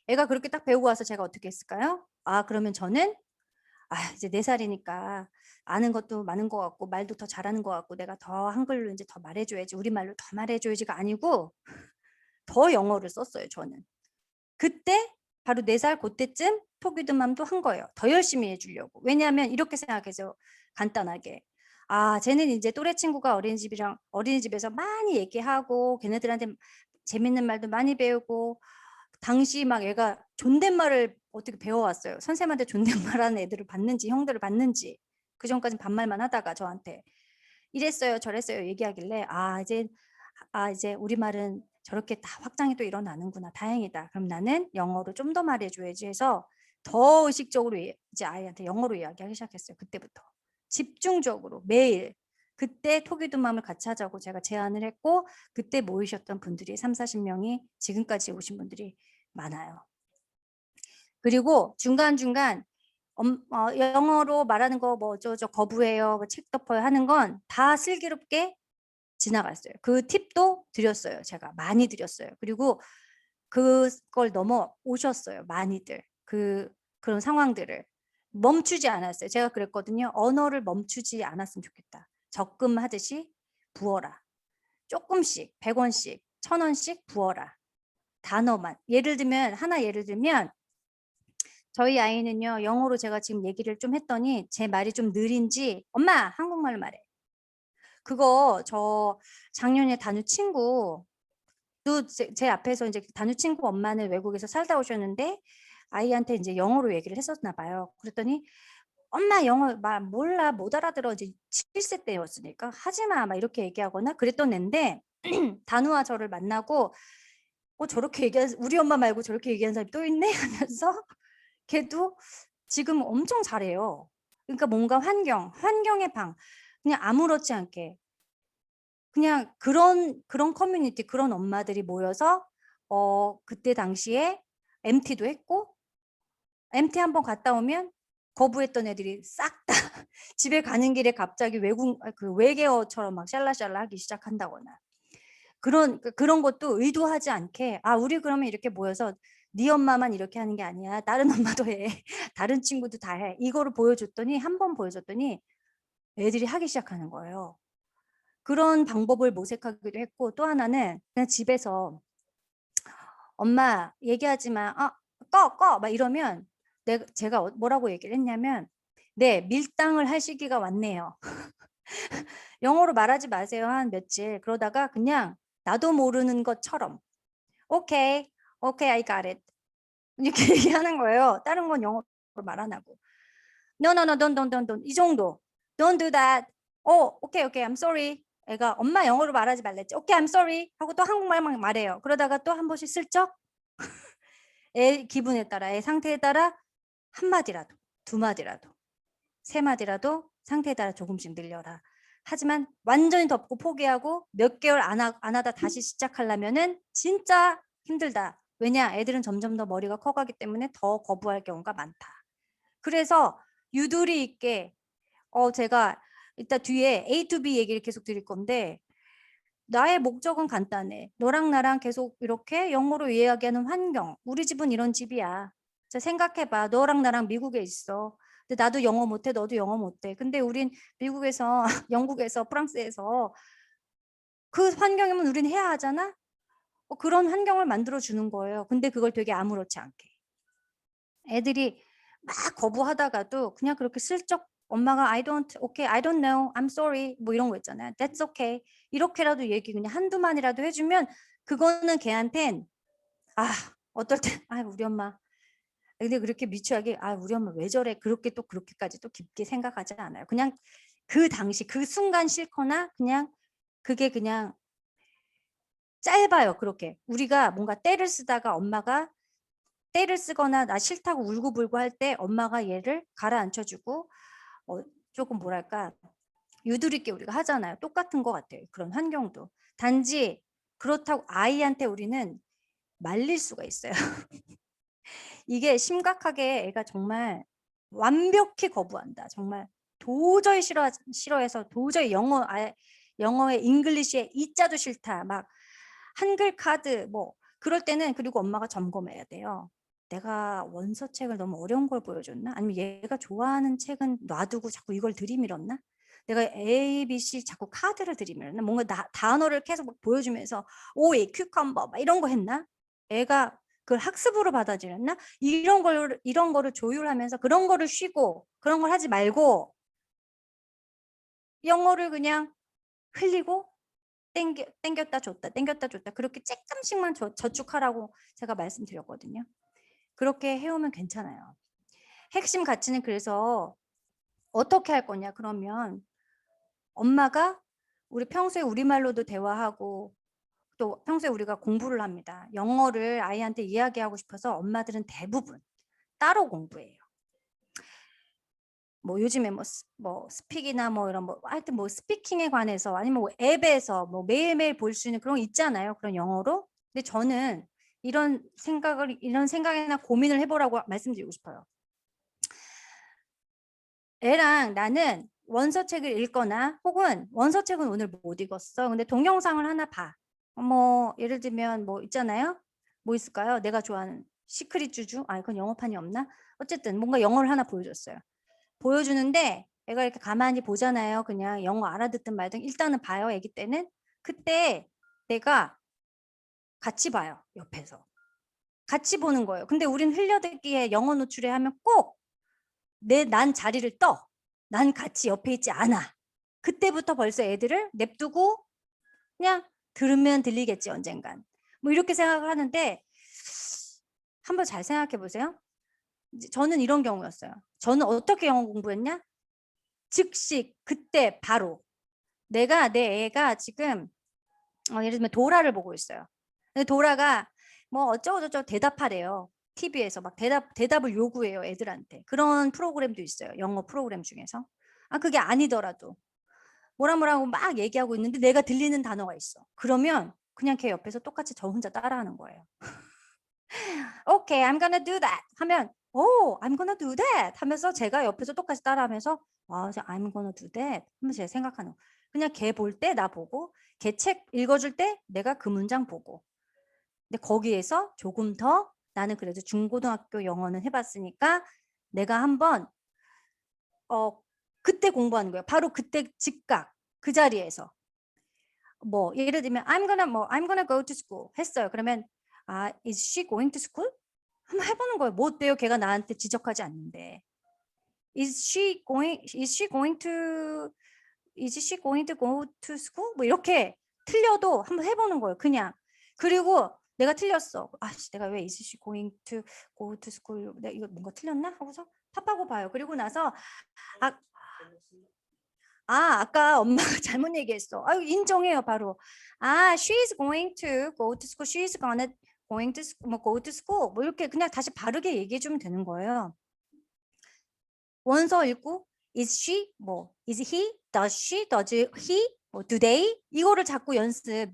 애가 그렇게 딱 배우고 와서 제가 어떻게 했을까요? 그러면 저는 이제 4 살이니까 아는 것도 많은 것 같고 말도 더 잘하는 것 같고 내가 더 한글로 인제 더 말해 줘야지, 우리말로 더 말해 줘야지가 아니고 더 영어를 썼어요 저는. 그때 바로 4살 고때쯤 토기드맘도 한 거예요. 더 열심히 해 주려고. 왜냐하면 이렇게 생각해서 간단하게. 쟤는 인제 또래 친구가 어린이집에서 많이 얘기하고 걔네들한테 재밌는 말도 많이 배우고 당시 막 애가 존댓말을 어떻게 배워왔어요. 선생님한테 존댓말하는 애들을 봤는지 형들을 봤는지. 그전까진 반말만 하다가 저한테 이랬어요 저랬어요 얘기하길래 이제 우리말은 저렇게 다 확장이 또 일어나는구나. 다행이다. 그럼 나는 영어로 좀 더 말해 줘야지 해서 더 의식적으로 이제 아이한테 영어로 이야기하기 시작했어요 그때부터. 집중적으로 매일. 그때 토기도맘을 같이 하자고 제가 제안을 했고 그때 모이셨던 분들이 30-40 명이 지금까지 오신 분들이 많아요. 그리고 중간중간 영어로 말하는 거 뭐 어쩌고저쩌고 거부해요. 뭐 책 덮어요 하는 건 다 슬기롭게 지나갔어요. 그 팁도 드렸어요 제가. 많이 드렸어요. 그리고 그걸 넘어오셨어요 많이들. 그런 상황들을. 멈추지 않았어요. 제가 그랬거든요. "언어를 멈추지 않았으면 좋겠다. 적금하듯이 부어라. 쪼끔씩 100 원씩 1000 원씩 부어라. 단어만." 예를 들면 저희 아이는요. 영어로 제가 지금 얘기를 좀 했더니 제 말이 좀 느린지 "엄마 한국말로 말해." 그거 저 작년에 다누 친구 또 제 앞에서 인제 다누 친구 엄마는 외국에서 살다 오셨는데 아이한테 인제 영어로 얘기를 했었나 봐요. 그랬더니 "엄마 영어 몰라. 못 알아들어." 이제 7세 때였으니까 "하지 마." 막 이렇게 얘기하거나 그랬던 앤데 다누와 저를 만나고 저렇게 얘기하는 우리 엄마 말고 저렇게 얘기하는 사람이 또 있네?" 하면서 걔도 지금 엄청 잘해요. 그러니까 뭔가 환경의 방 그냥 아무렇지 않게 그냥 그런 커뮤니티 그런 엄마들이 모여서 그때 당시에 MT도 했고 MT 한번 갔다 오면 거부했던 애들이 싹 다 집에 가는 길에 갑자기 외계어처럼 막 샬라샬라 하기 시작한다거나 그런 것도 의도하지 않게 우리 그러면 이렇게 모여서 네 엄마만 이렇게 하는 게 아니야. 다른 엄마도 해. 다른 친구도 다 해." 이거를 보여줬더니 한 번 보여줬더니 애들이 하기 시작하는 거예요. 그런 방법을 모색하기도 했고 또 하나는 그냥 집에서 "엄마 얘기하지 마. 꺼, 꺼." 막 이러면 제가 뭐라고 얘기를 했냐면 "네. 밀당을 할 시기가 왔네요. 영어로 말하지 마세요 한 며칠. 그러다가 그냥 나도 모르는 것처럼 "오케이. 오케이. I got it." 이렇게 얘기하는 거예요. 다른 건 영어로 말 안 하고. "No, no, no. Don't." 이 정도. "Don't do that." 오케이, 오케이. I'm sorry." 애가 "엄마 영어로 말하지 말랬지." "오케이. I'm sorry." 하고 또 한국말만 말해요. 그러다가 또 한 번씩 슬쩍 애 기분에 따라 애 상태에 따라 한 마디라도 두 마디라도 세 마디라도 상태에 따라 조금씩 늘려라. 하지만 완전히 덮고 포기하고 몇 개월 안 하다 다시 시작하려면은 진짜 힘들다. 왜냐? 애들은 점점 더 머리가 커 가기 때문에 더 거부할 경우가 많다. 그래서 유도리 있게 제가 이따 뒤에 A to B 얘기를 계속 드릴 건데 나의 목적은 간단해. 너랑 나랑 계속 이렇게 영어로 이야기하는 환경. 우리 집은 이런 집이야. 자, 생각해 봐. 너랑 나랑 미국에 있어. 근데 나도 영어 못해. 너도 영어 못해. 근데 우린 미국에서 영국에서 프랑스에서 그 환경이면 우리는 해야 하잖아. 그런 환경을 만들어 주는 거예요. 근데 그걸 되게 아무렇지 않게. 애들이 막 거부하다가도 그냥 그렇게 슬쩍 엄마가 I don't, okay, I don't know, I'm sorry 뭐 이런 거 있잖아요. That's okay. 이렇게라도 얘기 그냥 한두 마디라도 해주면 그거는 걔한텐 어떨 때 우리 엄마 근데 그렇게 미취하게 우리 엄마 왜 저래 그렇게 또 그렇게까지 또 깊게 생각하지 않아요. 그냥 그 당시 그 순간 싫거나 그냥 그게 그냥 짧아요. 그렇게 우리가 뭔가 떼를 쓰다가 엄마가 떼를 쓰거나 나 싫다고 울고불고 할 때 엄마가 얘를 가라앉혀주고 조금 뭐랄까 유두리 있게 우리가 하잖아요. 똑같은 것 같아요. 그런 환경도. 단지 그렇다고 아이한테 우리는 말릴 수가 있어요. 이게 심각하게 애가 정말 완벽히 거부한다. 정말 도저히 싫어해서 도저히 영어에 잉글리시에 이자도 싫다. 막 한글 카드 뭐 그럴 때는 그리고 엄마가 점검해야 돼요. 내가 원서책을 너무 어려운 걸 보여줬나? 아니면 얘가 좋아하는 책은 놔두고 자꾸 이걸 들이밀었나? 내가 A, B, C 자꾸 카드를 들이밀었나? 뭔가 단어를 계속 막 보여주면서 오이, 큐컴버 막 이런 거 했나? 애가 그걸 학습으로 받아들였나? 이런 거를 조율하면서 그런 거를 쉬고 그런 걸 하지 말고 영어를 그냥 흘리고 땡겼다 줬다 땡겼다 줬다 그렇게 조금씩만 저축하라고 제가 말씀드렸거든요. 그렇게 해오면 괜찮아요. 핵심 가치는 그래서 어떻게 할 거냐 그러면 엄마가 우리 평소에 우리말로도 대화하고 또 평소에 우리가 공부를 합니다. 영어를 아이한테 이야기하고 싶어서 엄마들은 대부분 따로 공부해요. 뭐 요즘에 뭐 스픽이나 뭐 이런 뭐 하여튼 뭐 스피킹에 관해서 아니면 뭐 앱에서 뭐 매일매일 볼 수 있는 그런 거 있잖아요. 그런 영어로. 근데 저는 이런 생각이나 고민을 해보라고 말씀드리고 싶어요. 애랑 나는 원서책을 읽거나 혹은 원서책은 오늘 못 읽었어. 근데 동영상을 하나 봐. 뭐 예를 들면 뭐 있잖아요. 뭐 있을까요? 내가 좋아하는 시크릿 주주? 그건 영어판이 없나? 어쨌든 뭔가 영어를 하나 보여줬어요. 보여주는데 애가 이렇게 가만히 보잖아요. 그냥 영어 알아듣든 말든 일단은 봐요. 애기 때는. 그때 내가 같이 봐요. 옆에서. 같이 보는 거예요. 근데 우린 흘려듣기에 영어 노출에 하면 꼭 난 자리를 떠. 난 같이 옆에 있지 않아. 그때부터 벌써 애들을 냅두고 그냥 들으면 들리겠지 언젠간. 뭐 이렇게 생각을 하는데 한번 잘 생각해 보세요. 저는 이런 경우였어요. 저는 어떻게 영어 공부했냐? 즉시 그때 바로 내 애가 지금 예를 들면 도라를 보고 있어요. 근데 도라가 뭐 어쩌고저쩌고 대답하래요. TV에서 막 대답을 요구해요 애들한테. 그런 프로그램도 있어요. 영어 프로그램 중에서. 그게 아니더라도 뭐라고 막 얘기하고 있는데 내가 들리는 단어가 있어. 그러면 그냥 걔 옆에서 똑같이 저 혼자 따라하는 거예요. Okay, I'm gonna do that 하면 I'm gonna do that 하면서 제가 옆에서 똑같이 따라하면서 I'm gonna do that 하면서 제가 생각하는 거. 그냥 걔 볼 때 나 보고 걔 책 읽어줄 때 내가 그 문장 보고 근데 거기에서 조금 더 나는 그래도 중고등학교 영어는 해봤으니까 내가 한번 그때 공부하는 거예요. 바로 그때 즉각 그 자리에서 뭐 예를 들면 I'm gonna go to school 했어요. 그러면 is she going to school? 한번 해보는 거예요. 뭐 어때요? 걔가 나한테 지적하지 않는데. Is she going to go to school? 뭐 이렇게 틀려도 한번 해보는 거예요. 그냥. 그리고 내가 틀렸어. 내가 왜 is she going to go to school? 내가 이거 뭔가 틀렸나? 하고서 팝하고 봐요. 그리고 나서 아까 엄마가 잘못 얘기했어. 인정해요, 바로. she's going to go to school. She's going to 뭐 go to school. 뭐 이렇게 그냥 다시 바르게 얘기해 주면 되는 거예요. 원서 읽고 is she 뭐 is he does she does he 뭐 do they 이거를 자꾸 연습.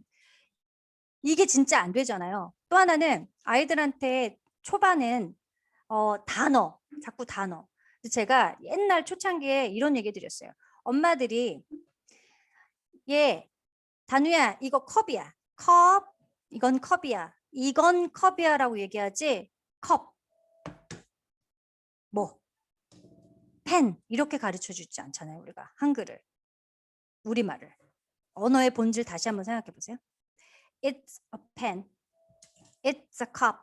이게 진짜 안 되잖아요. 또 하나는 아이들한테 초반엔 자꾸 단어. 제가 옛날 초창기에 이런 얘기 드렸어요. 엄마들이 단우야 이거 컵이야. 컵 이건 컵이야. 이건 컵이야라고 얘기하지. 컵 뭐 펜 이렇게 가르쳐 주지 않잖아요. 우리가 한글을 우리말을 언어의 본질 다시 한번 생각해 보세요. It's a pen. It's a cup.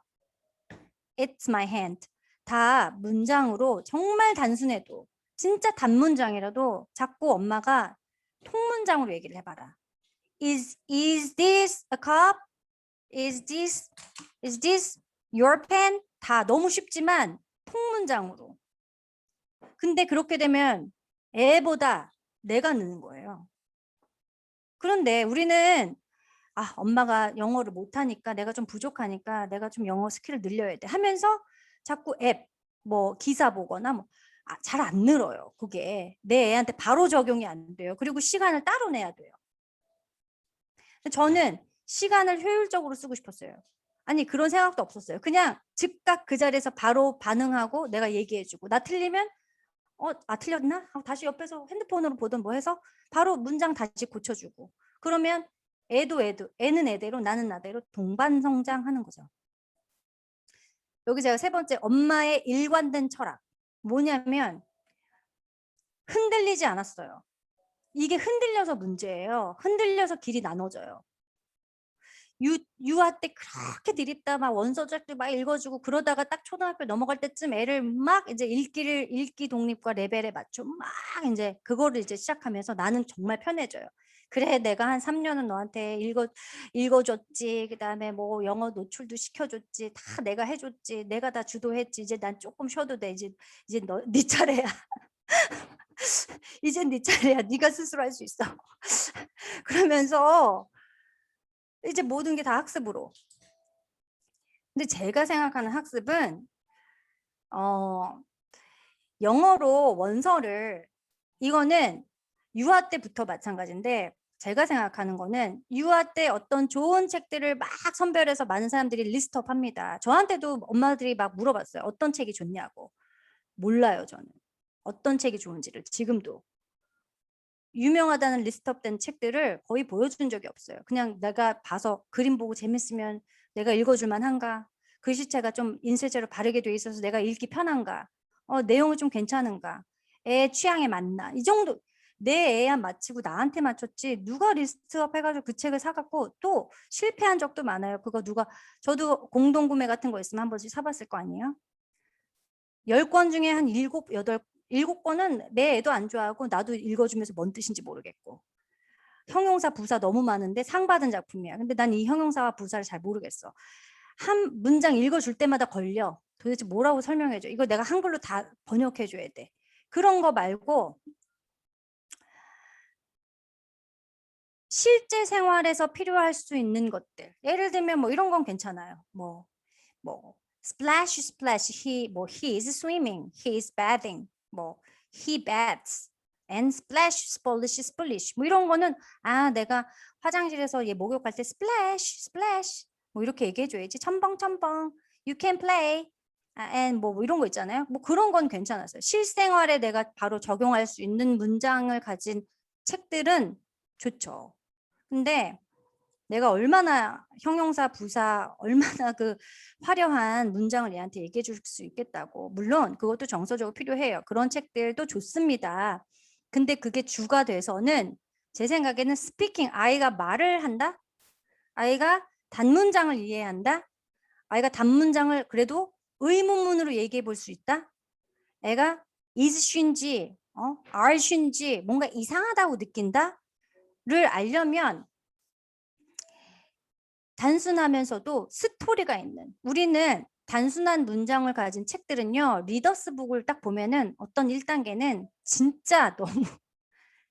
It's my hand. 다 문장으로 정말 단순해도 진짜 단문장이라도 자꾸 엄마가 통문장으로 얘기를 해봐라. Is this a cup? Is this your pen? 다 너무 쉽지만 통문장으로. 근데 그렇게 되면 애보다 내가 느는 거예요. 그런데 우리는 엄마가 영어를 못하니까 내가 좀 부족하니까 내가 좀 영어 스킬을 늘려야 돼 하면서 자꾸 앱, 뭐 기사 보거나 잘 안 늘어요. 그게 내 애한테 바로 적용이 안 돼요. 그리고 시간을 따로 내야 돼요. 저는 시간을 효율적으로 쓰고 싶었어요. 아니 그런 생각도 없었어요. 그냥 즉각 그 자리에서 바로 반응하고 내가 얘기해주고 나 틀리면 틀렸나? 하고 다시 옆에서 핸드폰으로 보던 뭐 해서 바로 문장 다시 고쳐주고 그러면 애는 애대로 나는 나대로 동반 성장하는 거죠. 여기 제가 세 번째 엄마의 일관된 철학 뭐냐면 흔들리지 않았어요. 이게 흔들려서 문제예요. 흔들려서 길이 나눠져요. 유아 때 그렇게 드립다 막 원서적도 막 읽어주고 그러다가 딱 초등학교 넘어갈 때쯤 애를 막 이제 읽기 독립과 레벨에 맞춰 막 이제 그거를 이제 시작하면서 나는 정말 편해져요. 그래 내가 한 3년은 너한테 읽어줬지. 그다음에 뭐 영어 노출도 시켜줬지. 다 내가 해줬지. 내가 다 주도했지. 이제 난 조금 쉬어도 돼. 이제 네 차례야. 이젠 네 차례야. 네가 스스로 할 수 있어. 그러면서 이제 모든 게 다 학습으로. 근데 제가 생각하는 학습은 영어로 원서를 이거는 유아 때부터 마찬가지인데 제가 생각하는 거는 유아 때 어떤 좋은 책들을 막 선별해서 많은 사람들이 리스트업 합니다. 저한테도 엄마들이 막 물어봤어요. 어떤 책이 좋냐고. 몰라요 저는. 어떤 책이 좋은지를 지금도. 유명하다는 리스트업된 책들을 거의 보여준 적이 없어요. 그냥 내가 봐서 그림 보고 재밌으면 내가 읽어줄 만한가? 글씨체가 좀 인쇄체로 바르게 돼 있어서 내가 읽기 편한가? 내용이 좀 괜찮은가? 애 취향에 맞나? 이 정도. 내 애야 맞히고 나한테 맞췄지 누가 리스트업 해가지고 그 책을 사갖고 또 실패한 적도 많아요. 그거 저도 공동구매 같은 거 있으면 한 번씩 사봤을 거 아니에요? 10권 중에 한 7, 8, 7권은 내 애도 안 좋아하고 나도 읽어주면서 뭔 뜻인지 모르겠고 형용사 부사 너무 많은데 상 받은 작품이야. 근데 난 이 형용사와 부사를 잘 모르겠어. 한 문장 읽어줄 때마다 걸려. 도대체 뭐라고 설명해줘. 이거 내가 한글로 다 번역해줘야 돼. 그런 거 말고 실제 생활에서 필요할 수 있는 것들. 예를 들면 뭐 이런 건 괜찮아요. 뭐 splash splash he is swimming, he is bathing. 뭐 he baths and splash splash splash. 뭐 이런 거는 내가 화장실에서 얘 목욕할 때 splash splash 뭐 이렇게 얘기해 줘야지. 첨벙 첨벙 you can play and 뭐 이런 거 있잖아요. 뭐 그런 건 괜찮았어요. 실생활에 내가 바로 적용할 수 있는 문장을 가진 책들은 좋죠. 근데 내가 얼마나 형용사, 부사, 얼마나 그 화려한 문장을 얘한테 얘기해 줄 수 있겠다고. 물론 그것도 정서적으로 필요해요. 그런 책들도 좋습니다. 근데 그게 주가 돼서는 제 생각에는 스피킹, 아이가 말을 한다? 아이가 단문장을 이해한다? 아이가 단문장을 그래도 의문문으로 얘기해 볼 수 있다? 애가 is 쉰지, are 쉰지 뭔가 이상하다고 느낀다? 를 알려면 단순하면서도 스토리가 있는 우리는 단순한 문장을 가진 책들은요. 리더스북을 딱 보면은 어떤 1단계는 진짜 너무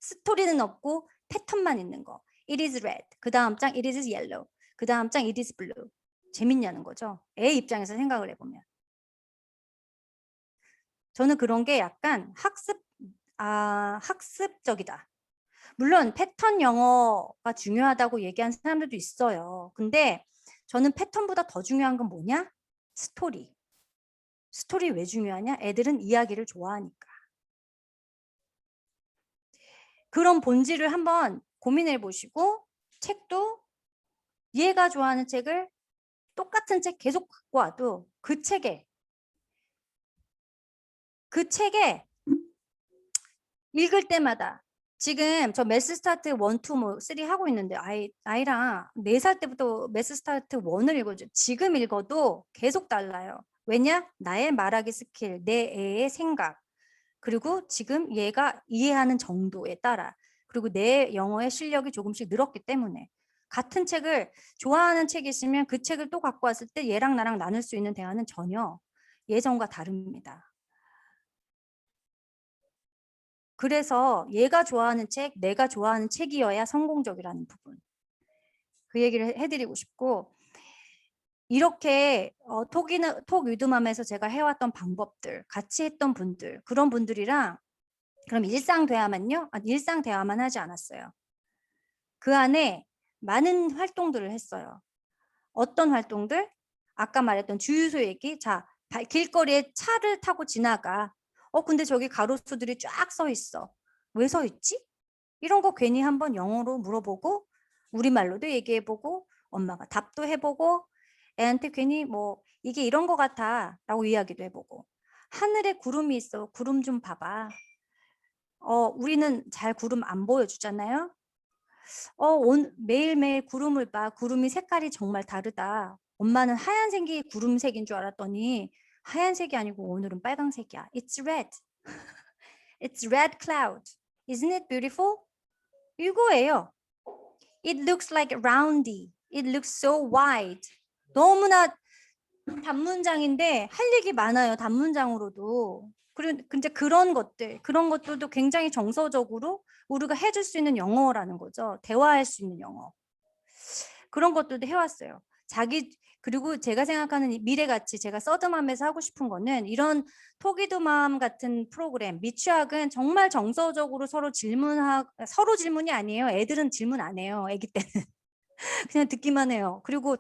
스토리는 없고 패턴만 있는 거. It is red. 그 다음 장 it is yellow. 그 다음 장 it is blue. 재밌냐는 거죠. 애 입장에서 생각을 해보면. 저는 그런 게 약간 학습적이다. 물론 패턴 영어가 중요하다고 얘기하는 사람들도 있어요. 근데 저는 패턴보다 더 중요한 건 뭐냐? 스토리. 스토리 왜 중요하냐? 애들은 이야기를 좋아하니까. 그런 본질을 한번 고민해 보시고 책도 얘가 좋아하는 책을 똑같은 책 계속 갖고 와도 그 책에 읽을 때마다 지금 저 매스 스타트 1, 2, 뭐 3 하고 있는데 아이랑 4살 때부터 매스 스타트 1을 읽어줘. 지금 읽어도 계속 달라요. 왜냐? 나의 말하기 스킬, 내 애의 생각, 그리고 지금 얘가 이해하는 정도에 따라, 그리고 내 영어의 실력이 조금씩 늘었기 때문에. 같은 책을 좋아하는 책이 있으면 그 책을 또 갖고 왔을 때 얘랑 나랑 나눌 수 있는 대화는 전혀 예전과 다릅니다. 그래서 얘가 좋아하는 책, 내가 좋아하는 책이어야 성공적이라는 부분. 그 얘기를 해드리고 싶고, 이렇게 톡 위드맘에서 제가 해왔던 방법들, 같이 했던 분들, 그런 분들이랑 그럼 일상 대화만요? 일상 대화만 하지 않았어요. 그 안에 많은 활동들을 했어요. 어떤 활동들? 아까 말했던 주유소 얘기. 자, 길거리에 차를 타고 지나가. 근데 저기 가로수들이 쫙 서 있어. 왜 서 있지? 이런 거 괜히 한번 영어로 물어보고 우리말로도 얘기해보고 엄마가 답도 해보고 애한테 괜히 뭐 이게 이런 거 같아 라고 이야기도 해보고, 하늘에 구름이 있어. 구름 좀 봐봐. 우리는 잘 구름 안 보여주잖아요. 매일매일 구름을 봐. 구름이 색깔이 정말 다르다. 엄마는 하얀색이 구름색인 줄 알았더니 하얀색이 아니고 오늘은 빨강색이야. It's red. It's red cloud. Isn't it beautiful? 이거예요. It looks like roundy. It looks so wide. 너무나 단문장인데 할 얘기 많아요. 단문장으로도. 그리고 근데 그런 것들도 굉장히 정서적으로 우리가 해줄 수 있는 영어라는 거죠. 대화할 수 있는 영어. 그런 것들도 해왔어요. 그리고 제가 생각하는 미래가치, 제가 서드맘에서 하고 싶은 거는 이런 토기드맘 같은 프로그램, 미취학은 정말 정서적으로 서로 질문이 아니에요. 애들은 질문 안 해요. 애기 때는. 그냥 듣기만 해요. 그리고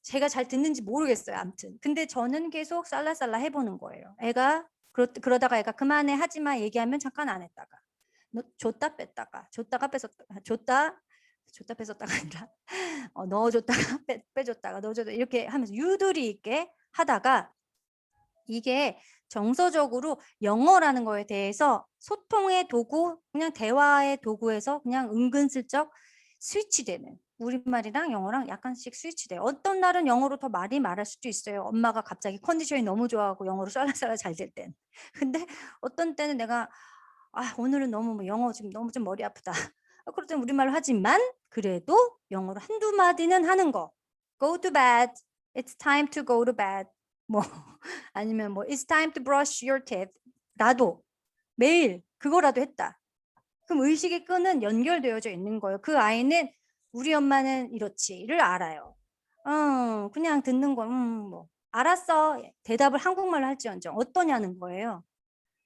제가 잘 듣는지 모르겠어요. 아무튼. 근데 저는 계속 살라살라 해보는 거예요. 애가 그러다가 애가 그만해 하지마 얘기하면 잠깐 안 했다가 줬다 뺐다가 줬다가 뺏었다가 줬다 뺏었다가 아니라 넣어줬다가 빼줬다가 넣어줬다가 이렇게 하면서 유도리 있게 하다가, 이게 정서적으로 영어라는 거에 대해서 소통의 도구, 그냥 대화의 도구에서 그냥 은근슬쩍 스위치되는, 우리말이랑 영어랑 약간씩 스위치돼요. 어떤 날은 영어로 더 많이 말할 수도 있어요. 엄마가 갑자기 컨디션이 너무 좋아하고 영어로 쌀라쌀라 잘 될 땐. 근데 어떤 때는 내가 오늘은 너무 뭐 영어 지금 너무 좀 머리 아프다. 그럴 땐 우리말로 하지만 그래도 영어로 한두 마디는 하는 거. Go to bed. It's time to go to bed. 뭐 아니면 뭐 It's time to brush your teeth. 나도 매일 그거라도 했다. 그럼 의식의 끈은 연결되어져 있는 거예요. 그 아이는 우리 엄마는 이렇지를 알아요. 그냥 듣는 거, 뭐 알았어. 대답을 한국말로 할지언정 어떠냐는 거예요.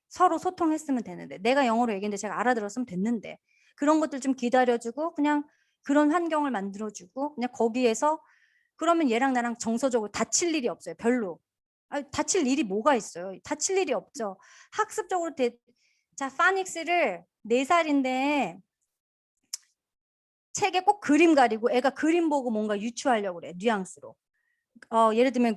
서로 소통했으면 되는데, 내가 영어로 얘기했는데 제가 알아들었으면 됐는데, 그런 것들 좀 기다려주고 그냥 그런 환경을 만들어주고 그냥 거기에서, 그러면 얘랑 나랑 정서적으로 다칠 일이 없어요. 별로. 다칠 일이 뭐가 있어요. 다칠 일이 없죠. 학습적으로 자, 파닉스를 4살인데 책에 꼭 그림 가리고 애가 그림 보고 뭔가 유추하려고 그래. 뉘앙스로. 예를 들면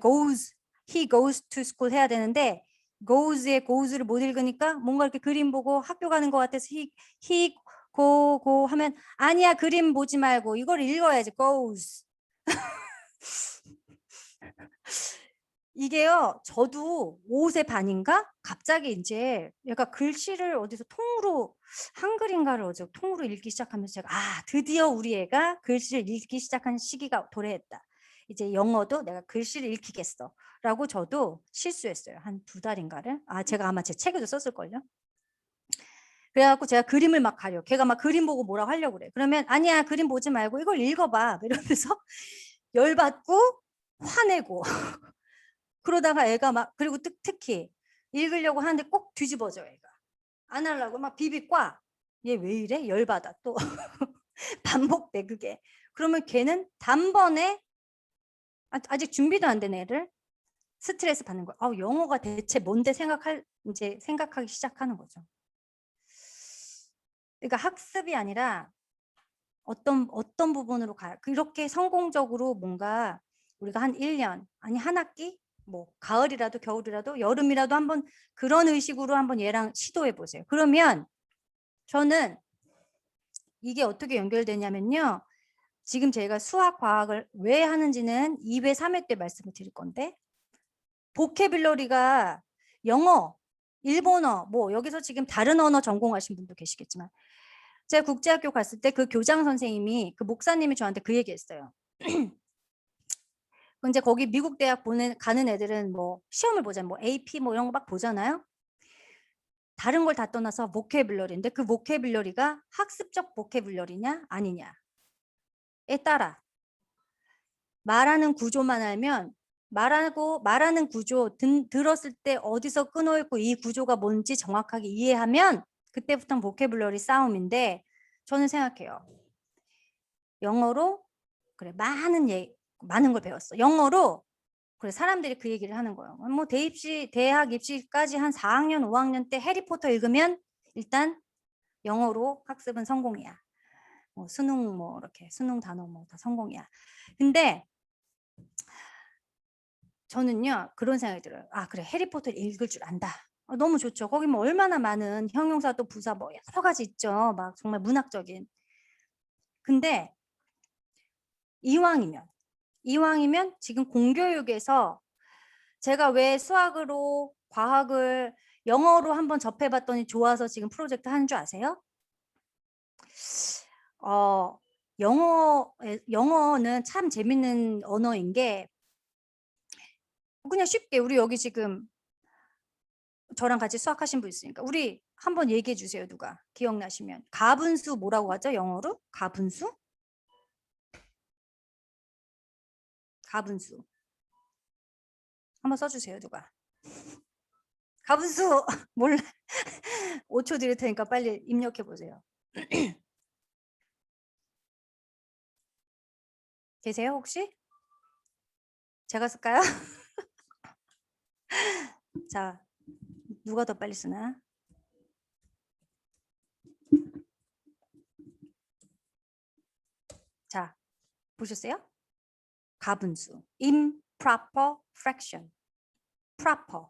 he goes to school 해야 되는데 goes의 goes를 못 읽으니까 뭔가 이렇게 그림 보고 학교 가는 것 같아서 he go 하면 아니야, 그림 보지 말고 이걸 읽어야지. goes. 이게요, 저도 5세 반인가 갑자기 이제 얘가 글씨를 어디서 통으로, 한글인가를 어디서 통으로 읽기 시작하면서 제가 드디어 우리 애가 글씨를 읽기 시작한 시기가 도래했다. 이제 영어도 내가 글씨를 읽히겠어 라고 저도 실수했어요. 한 2달인가를. 제가 아마 제 책에도 썼을걸요. 그래갖고 제가 그림을 막 가려. 걔가 막 그림 보고 뭐라고 하려고 그래. 그러면 아니야, 그림 보지 말고 이걸 읽어봐 이러면서 열받고 화내고 그러다가 애가 막, 그리고 특히 읽으려고 하는데 꼭 뒤집어져. 애가 안 하려고 막 비비과. 얘 왜 이래? 열받아. 또 반복돼 그게. 그러면 걔는 단번에 아직 준비도 안 된 애를 스트레스 받는 거야. 영어가 대체 뭔데 이제 생각하기 시작하는 거죠. 그러니까 학습이 아니라 어떤 부분으로 가요. 그렇게 성공적으로 뭔가 우리가 한 1년, 아니 한 학기, 뭐 가을이라도 겨울이라도 여름이라도 한번 그런 의식으로 한번 얘랑 시도해 보세요. 그러면 저는 이게 어떻게 연결되냐면요. 지금 제가 수학, 과학을 왜 하는지는 2회, 3회 때 말씀을 드릴 건데 보케빌러리가 영어, 일본어, 뭐 여기서 지금 다른 언어 전공하신 분도 계시겠지만 제가 국제학교 갔을 때 그 교장 선생님이 그 목사님이 저한테 그 얘기했어요. 이제 거기 미국 대학 가는 애들은 뭐 시험을 보잖아요. 뭐 AP 뭐 이런 거 막 보잖아요. 다른 걸 다 떠나서 보케빌러리인데 그 보케빌러리가 학습적 보케빌러리냐 아니냐에 따라 말하는 구조만 알면 말하는 구조 들었을 때 어디서 끊어있고 이 구조가 뭔지 정확하게 이해하면 그때부터는 보케블러리 싸움인데 저는 생각해요. 영어로 그래 많은 걸 배웠어. 영어로 그래 사람들이 그 얘기를 하는 거예요. 뭐 대학 입시까지 한 4학년, 5학년 때 해리포터 읽으면 일단 영어로 학습은 성공이야. 뭐 수능 뭐 이렇게 수능 단어 뭐 다 성공이야. 근데 저는요 그런 생각이 들어요. 아 그래 해리포터 읽을 줄 안다. 너무 좋죠. 거기 뭐 얼마나 많은 형용사 또 부사 뭐 여러 가지 있죠. 막 정말 문학적인. 근데 이왕이면 지금 공교육에서 제가 왜 수학으로 과학을 영어로 한번 접해봤더니 좋아서 지금 프로젝트 하는 줄 아세요? 영어는 참 재밌는 언어인 게 그냥 쉽게 우리 여기 지금 저랑 같이 수학하신 분 있으니까 우리 한번 얘기해 주세요. 누가 기억나시면. 가분수 뭐라고 하죠? 영어로? 가분수? 가분수. 한번 써주세요. 누가. 가분수 몰라. 5초 드릴 테니까 빨리 입력해 보세요. 계세요 혹시? 제가 쓸까요? 자, 누가 더 빨리 쓰나? 자, 보셨어요? 가분수. improper fraction. proper.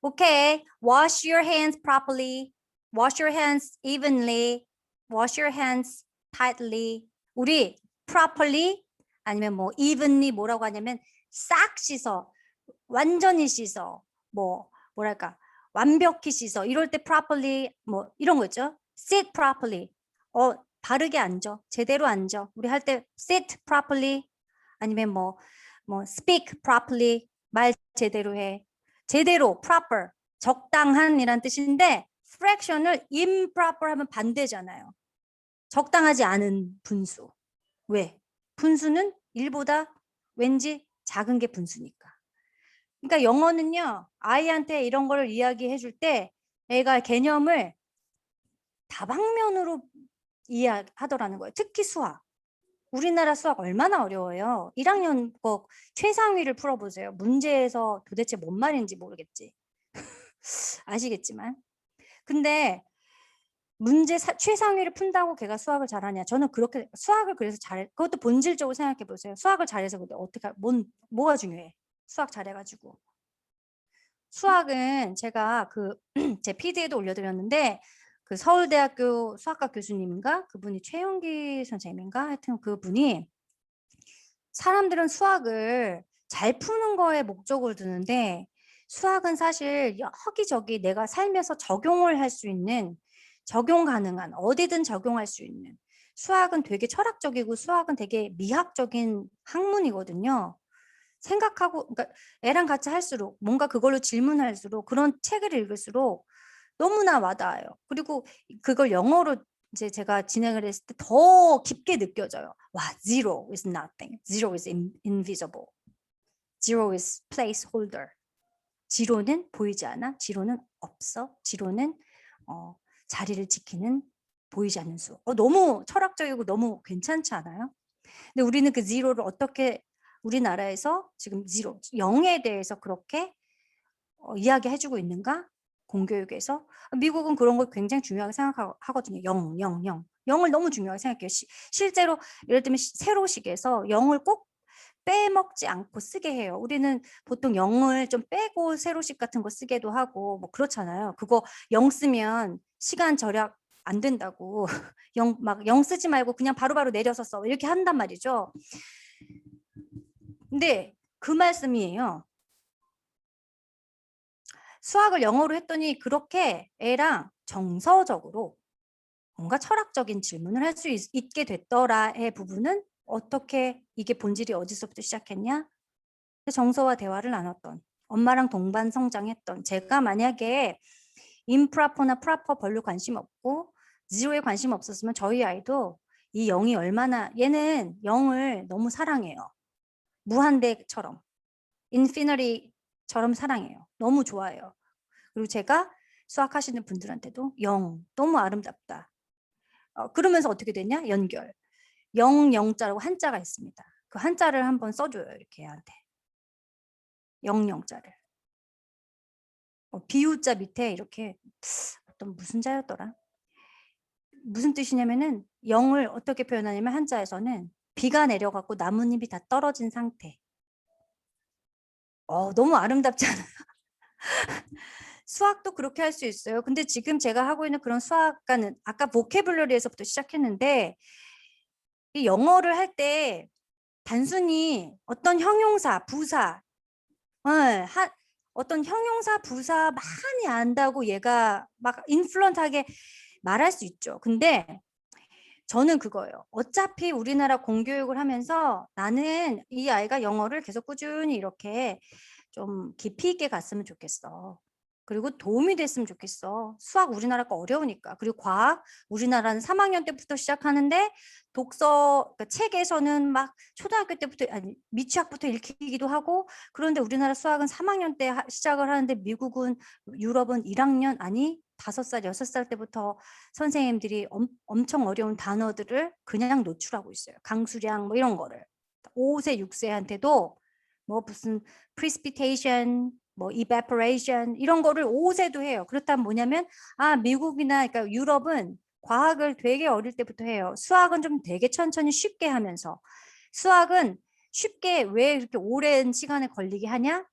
Okay. Wash your hands properly. Wash your hands evenly. Wash your hands tightly. 우리 properly 아니면 뭐 evenly 뭐라고 하냐면 싹 씻어. 완전히 씻어. 뭐랄까? 완벽히 씻어. 이럴 때 properly 뭐 이런 거 있죠? sit properly. 바르게 앉아. 제대로 앉아. 우리 할 때 sit properly 아니면 뭐 speak properly 말 제대로 해. 제대로 proper 적당한이란 뜻인데 fraction을 improper 하면 반대잖아요. 적당하지 않은 분수. 왜? 분수는 1보다 왠지 작은 게 분수니까. 그러니까 영어는요. 아이한테 이런 걸 이야기해 줄 때 애가 개념을 다방면으로 이해하더라는 거예요. 특히 수학. 우리나라 수학 얼마나 어려워요. 1학년 거 최상위를 풀어보세요. 문제에서 도대체 뭔 말인지 모르겠지. 아시겠지만. 근데 문제 최상위를 푼다고 걔가 수학을 잘하냐. 저는 그렇게 수학을 그래서 그것도 본질적으로 생각해 보세요. 수학을 잘해서 근데 어떻게 뭐가 중요해. 수학 잘해가지고. 수학은 제가 제 PD에도 올려드렸는데 그 서울대학교 수학과 교수님인가 그분이 최영기 선생님인가 하여튼 그분이 사람들은 수학을 잘 푸는 거에 목적을 두는데 수학은 사실 여기저기 내가 살면서 적용을 할 수 있는 적용 가능한 어디든 적용할 수 있는 수학은 되게 철학적이고 수학은 되게 미학적인 학문이거든요. 생각하고 그러니까 애랑 같이 할수록 뭔가 그걸로 질문할수록 그런 책을 읽을수록 너무나 와닿아요. 그리고 그걸 영어로 이제 제가 진행을 했을 때 더 깊게 느껴져요. 와, zero is nothing. Zero is invisible. Zero is placeholder. 지로는 보이지 않아. 지로는 없어. 지로는 자리를 지키는 보이지 않는 수. 너무 철학적이고 너무 괜찮지 않아요? 근데 우리는 그 zero를 어떻게 우리나라에서 지금 zero, 0에 대해서 그렇게 이야기해주고 있는가? 공교육에서 미국은 그런 걸 굉장히 중요하게 생각하거든요. 0을 너무 중요하게 생각해요. 실제로 예를 들면 세로식에서 0을 꼭 빼먹지 않고 쓰게 해요. 우리는 보통 0을 좀 빼고 세로식 같은 거 쓰기도 하고 뭐 그렇잖아요. 그거 0 쓰면 시간 절약 안 된다고. 영 쓰지 말고 그냥 바로바로 내려서 써. 이렇게 한단 말이죠. 근데 그 말씀이에요. 수학을 영어로 했더니 그렇게 애랑 정서적으로 뭔가 철학적인 질문을 할 수 있게 됐더라의 부분은 어떻게 이게 본질이 어디서부터 시작했냐? 정서와 대화를 나눴던 엄마랑 동반 성장했던 제가 만약에 임프라퍼나 프라퍼 별로 관심 없고 지로에 관심 없었으면 저희 아이도 이 영이 얼마나 얘는 영을 너무 사랑해요. 무한대처럼 인피니티처럼 사랑해요. 너무 좋아해요. 그리고 제가 수학하시는 분들한테도 영 너무 아름답다. 그러면서 어떻게 되냐? 연결. 영자라고 한자가 있습니다. 그 한자를 한번 써줘요. 이렇게 얘한테. 영자를. 비유자 밑에 이렇게 어떤 무슨 자였더라? 무슨 뜻이냐면은 영을 어떻게 표현하냐면 한자에서는 비가 내려갖고 나뭇잎이 다 떨어진 상태. 너무 아름답지 않아요? 수학도 그렇게 할 수 있어요. 근데 지금 제가 하고 있는 그런 수학과는 아까 보캐블러리에서부터 시작했는데 이 영어를 할 때 단순히 어떤 형용사, 부사, 어떤 형용사, 부사 많이 안다고 얘가 막 인플루언트하게 말할 수 있죠. 근데 저는 그거예요. 어차피 우리나라 공교육을 하면서 나는 이 아이가 영어를 계속 꾸준히 이렇게 좀 깊이 있게 갔으면 좋겠어. 그리고 도움이 됐으면 좋겠어. 수학 우리나라 거 어려우니까. 그리고 과학 우리나라는 3학년 때부터 시작하는데 독서 그러니까 책에서는 막 초등학교 때부터 아니 미취학부터 읽히기도 하고 그런데 우리나라 수학은 3학년 때 시작을 하는데 미국은 유럽은 1학년 아니 5살, 6살 때부터 선생님들이 엄청 어려운 단어들을 그냥 노출하고 있어요. 강수량 뭐 이런 거를. 5세, 6세한테도 뭐 무슨 precipitation, 뭐 evaporation 이런 거를 5세도 해요. 그렇다면 뭐냐면 미국이나 그러니까 유럽은 과학을 되게 어릴 때부터 해요. 수학은 좀 되게 천천히 쉽게 하면서 수학은 쉽게 왜 이렇게 오랜 시간에 걸리게 하냐?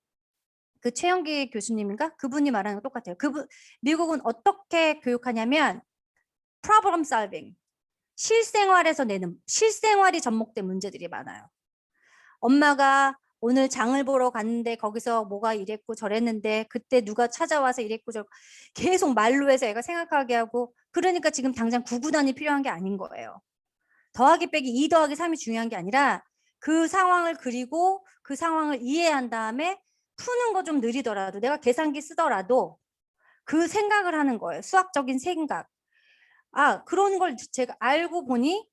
그 최영기 교수님인가? 그분이 말하는 거 똑같아요. 미국은 어떻게 교육하냐면 problem solving, 실생활에서 내는 실생활이 접목된 문제들이 많아요. 엄마가 오늘 장을 보러 갔는데 거기서 뭐가 이랬고 저랬는데 그때 누가 찾아와서 이랬고 저 계속 말로 해서 애가 생각하게 하고 그러니까 지금 당장 구구단이 필요한 게 아닌 거예요. 더하기 빼기 2 더하기 3이 중요한 게 아니라 그 상황을 그리고 그 상황을 이해한 다음에 푸는 거 좀 느리더라도 내가 계산기 쓰더라도 그 생각을 하는 거예요. 수학적인 생각. 그런 걸 제가 알고 보니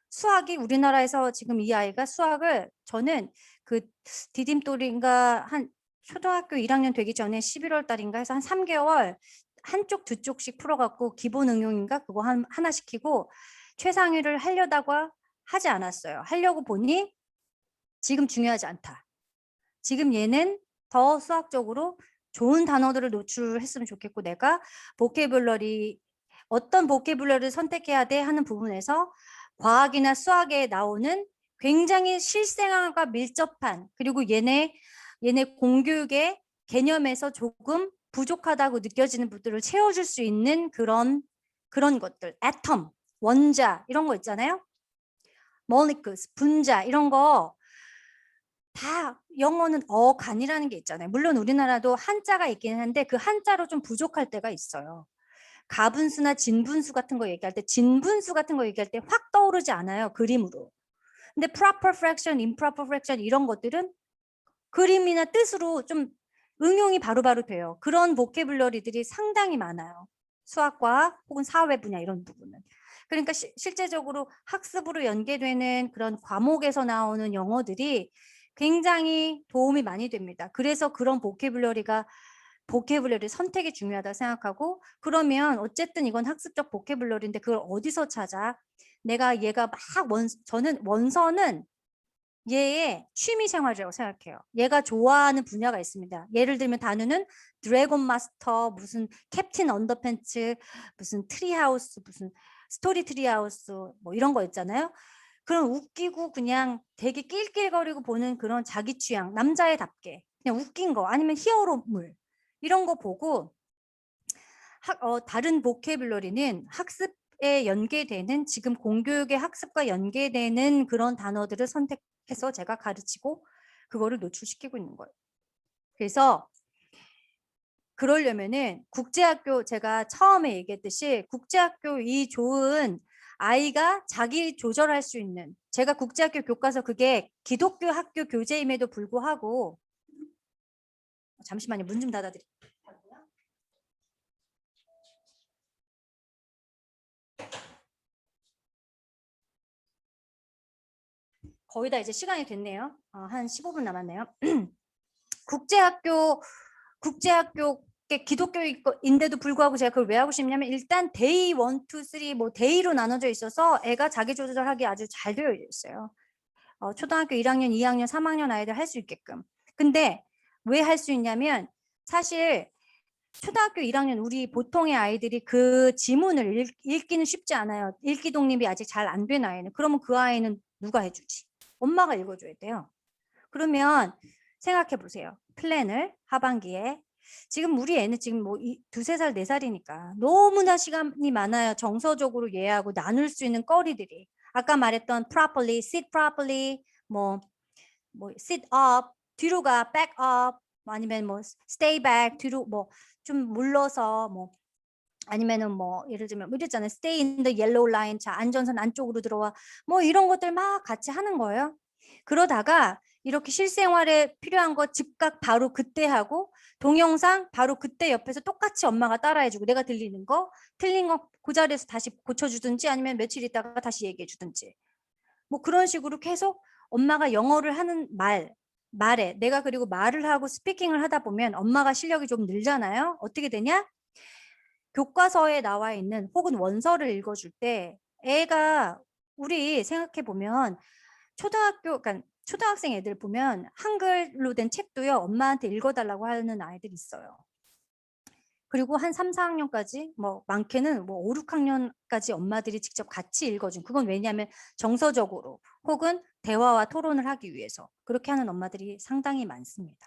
수학이 우리나라에서 지금 이 아이가 수학을 저는 그 디딤돌인가 한 초등학교 1학년 되기 전에 11월 달인가 해서 한 3개월 한쪽 두 쪽씩 풀어갖고 기본 응용인가 그거 하나 시키고 최상위를 하려다가 하지 않았어요. 하려고 보니 지금 중요하지 않다. 지금 얘는 더 수학적으로 좋은 단어들을 노출했으면 좋겠고 내가 보케블러리 어떤 보케블러리를 선택해야 돼 하는 부분에서 과학이나 수학에 나오는 굉장히 실생활과 밀접한 그리고 얘네 공교육의 개념에서 조금 부족하다고 느껴지는 부분들을 채워줄 수 있는 그런 것들, 애텀, 원자 이런 거 있잖아요. 모리큘스, 분자 이런 거 다 영어는 어간이라는 게 있잖아요. 물론 우리나라도 한자가 있긴 한데 그 한자로 좀 부족할 때가 있어요. 가분수나 진분수 같은 거 얘기할 때 진분수 같은 거 얘기할 때 확 떠오르지 않아요. 그림으로. 근데 proper fraction, improper fraction 이런 것들은 그림이나 뜻으로 좀 응용이 바로바로 돼요. 그런 보캐블러리들이 상당히 많아요. 수학과 혹은 사회 분야 이런 부분은. 그러니까 실제적으로 학습으로 연계되는 그런 과목에서 나오는 영어들이 굉장히 도움이 많이 됩니다. 그래서 그런 보캐블러리 선택이 중요하다 생각하고 그러면 어쨌든 이건 학습적 보캐블러리인데 그걸 어디서 찾아? 내가 얘가 막 저는 원서는 얘의 취미 생활이라고 생각해요. 얘가 좋아하는 분야가 있습니다. 예를 들면 단어는 드래곤 마스터, 무슨 캡틴 언더팬츠, 무슨 트리하우스, 무슨 스토리 트리하우스 뭐 이런 거 있잖아요. 그런 웃기고 그냥 되게 낄낄거리고 보는 그런 자기 취향, 남자애답게 그냥 웃긴 거 아니면 히어로물 이런 거 보고 다른 보케블러리는 학습에 연계되는 지금 공교육의 학습과 연계되는 그런 단어들을 선택해서 제가 가르치고 그거를 노출시키고 있는 거예요. 그래서 그러려면은 국제학교 제가 처음에 얘기했듯이 국제학교 이 좋은 아이가 자기 조절할 수 있는 제가 국제학교 교과서 그게 기독교 학교 교재임에도 불구하고 잠시만요. 문 좀 닫아드릴게요. 거의 다 이제 시간이 됐네요. 한 15분 남았네요. 국제학교 기독교인데도 불구하고 제가 그걸 왜 하고 싶냐면 일단 데이 1, 2, 3 뭐 데이로 나눠져 있어서 애가 자기 조절하기 아주 잘 되어 있어요. 초등학교 1학년, 2학년, 3학년 아이들 할 수 있게끔. 근데 왜 할 수 있냐면 사실 초등학교 1학년 우리 보통의 아이들이 그 지문을 읽기는 쉽지 않아요. 읽기 독립이 아직 잘 안 된 아이는. 그러면 그 아이는 누가 해주지? 엄마가 읽어줘야 돼요. 그러면 생각해 보세요. 플랜을 하반기에 지금 우리 애는 지금 뭐 2, 3살, 4살이니까 너무나 시간이 많아요. 정서적으로 이해하고 나눌 수 있는 거리들이. 아까 말했던 properly, sit properly, 뭐 sit up, 뒤로 가, back up, 아니면 뭐 stay back, 뒤로 뭐 좀 물러서 뭐 아니면은 뭐 예를 들면 뭐 이랬잖아요. stay in the yellow line, 자 안전선 안쪽으로 들어와 뭐 이런 것들 막 같이 하는 거예요. 그러다가 이렇게 실생활에 필요한 거 즉각 바로 그때 하고 동영상 바로 그때 옆에서 똑같이 엄마가 따라해주고 내가 들리는 거 틀린 거 그 자리에서 다시 고쳐주든지 아니면 며칠 있다가 다시 얘기해주든지 뭐 그런 식으로 계속 엄마가 영어를 하는 말에 내가 그리고 말을 하고 스피킹을 하다 보면 엄마가 실력이 좀 늘잖아요. 어떻게 되냐? 교과서에 나와 있는 혹은 원서를 읽어줄 때 애가 우리 생각해 보면 그러니까 초등학생 애들 보면 한글로 된 책도요 엄마한테 읽어달라고 하는 아이들 있어요. 그리고 한 3, 4학년까지 뭐 많게는 뭐 5, 6학년까지 엄마들이 직접 같이 읽어준 그건 왜냐하면 정서적으로 혹은 대화와 토론을 하기 위해서 그렇게 하는 엄마들이 상당히 많습니다.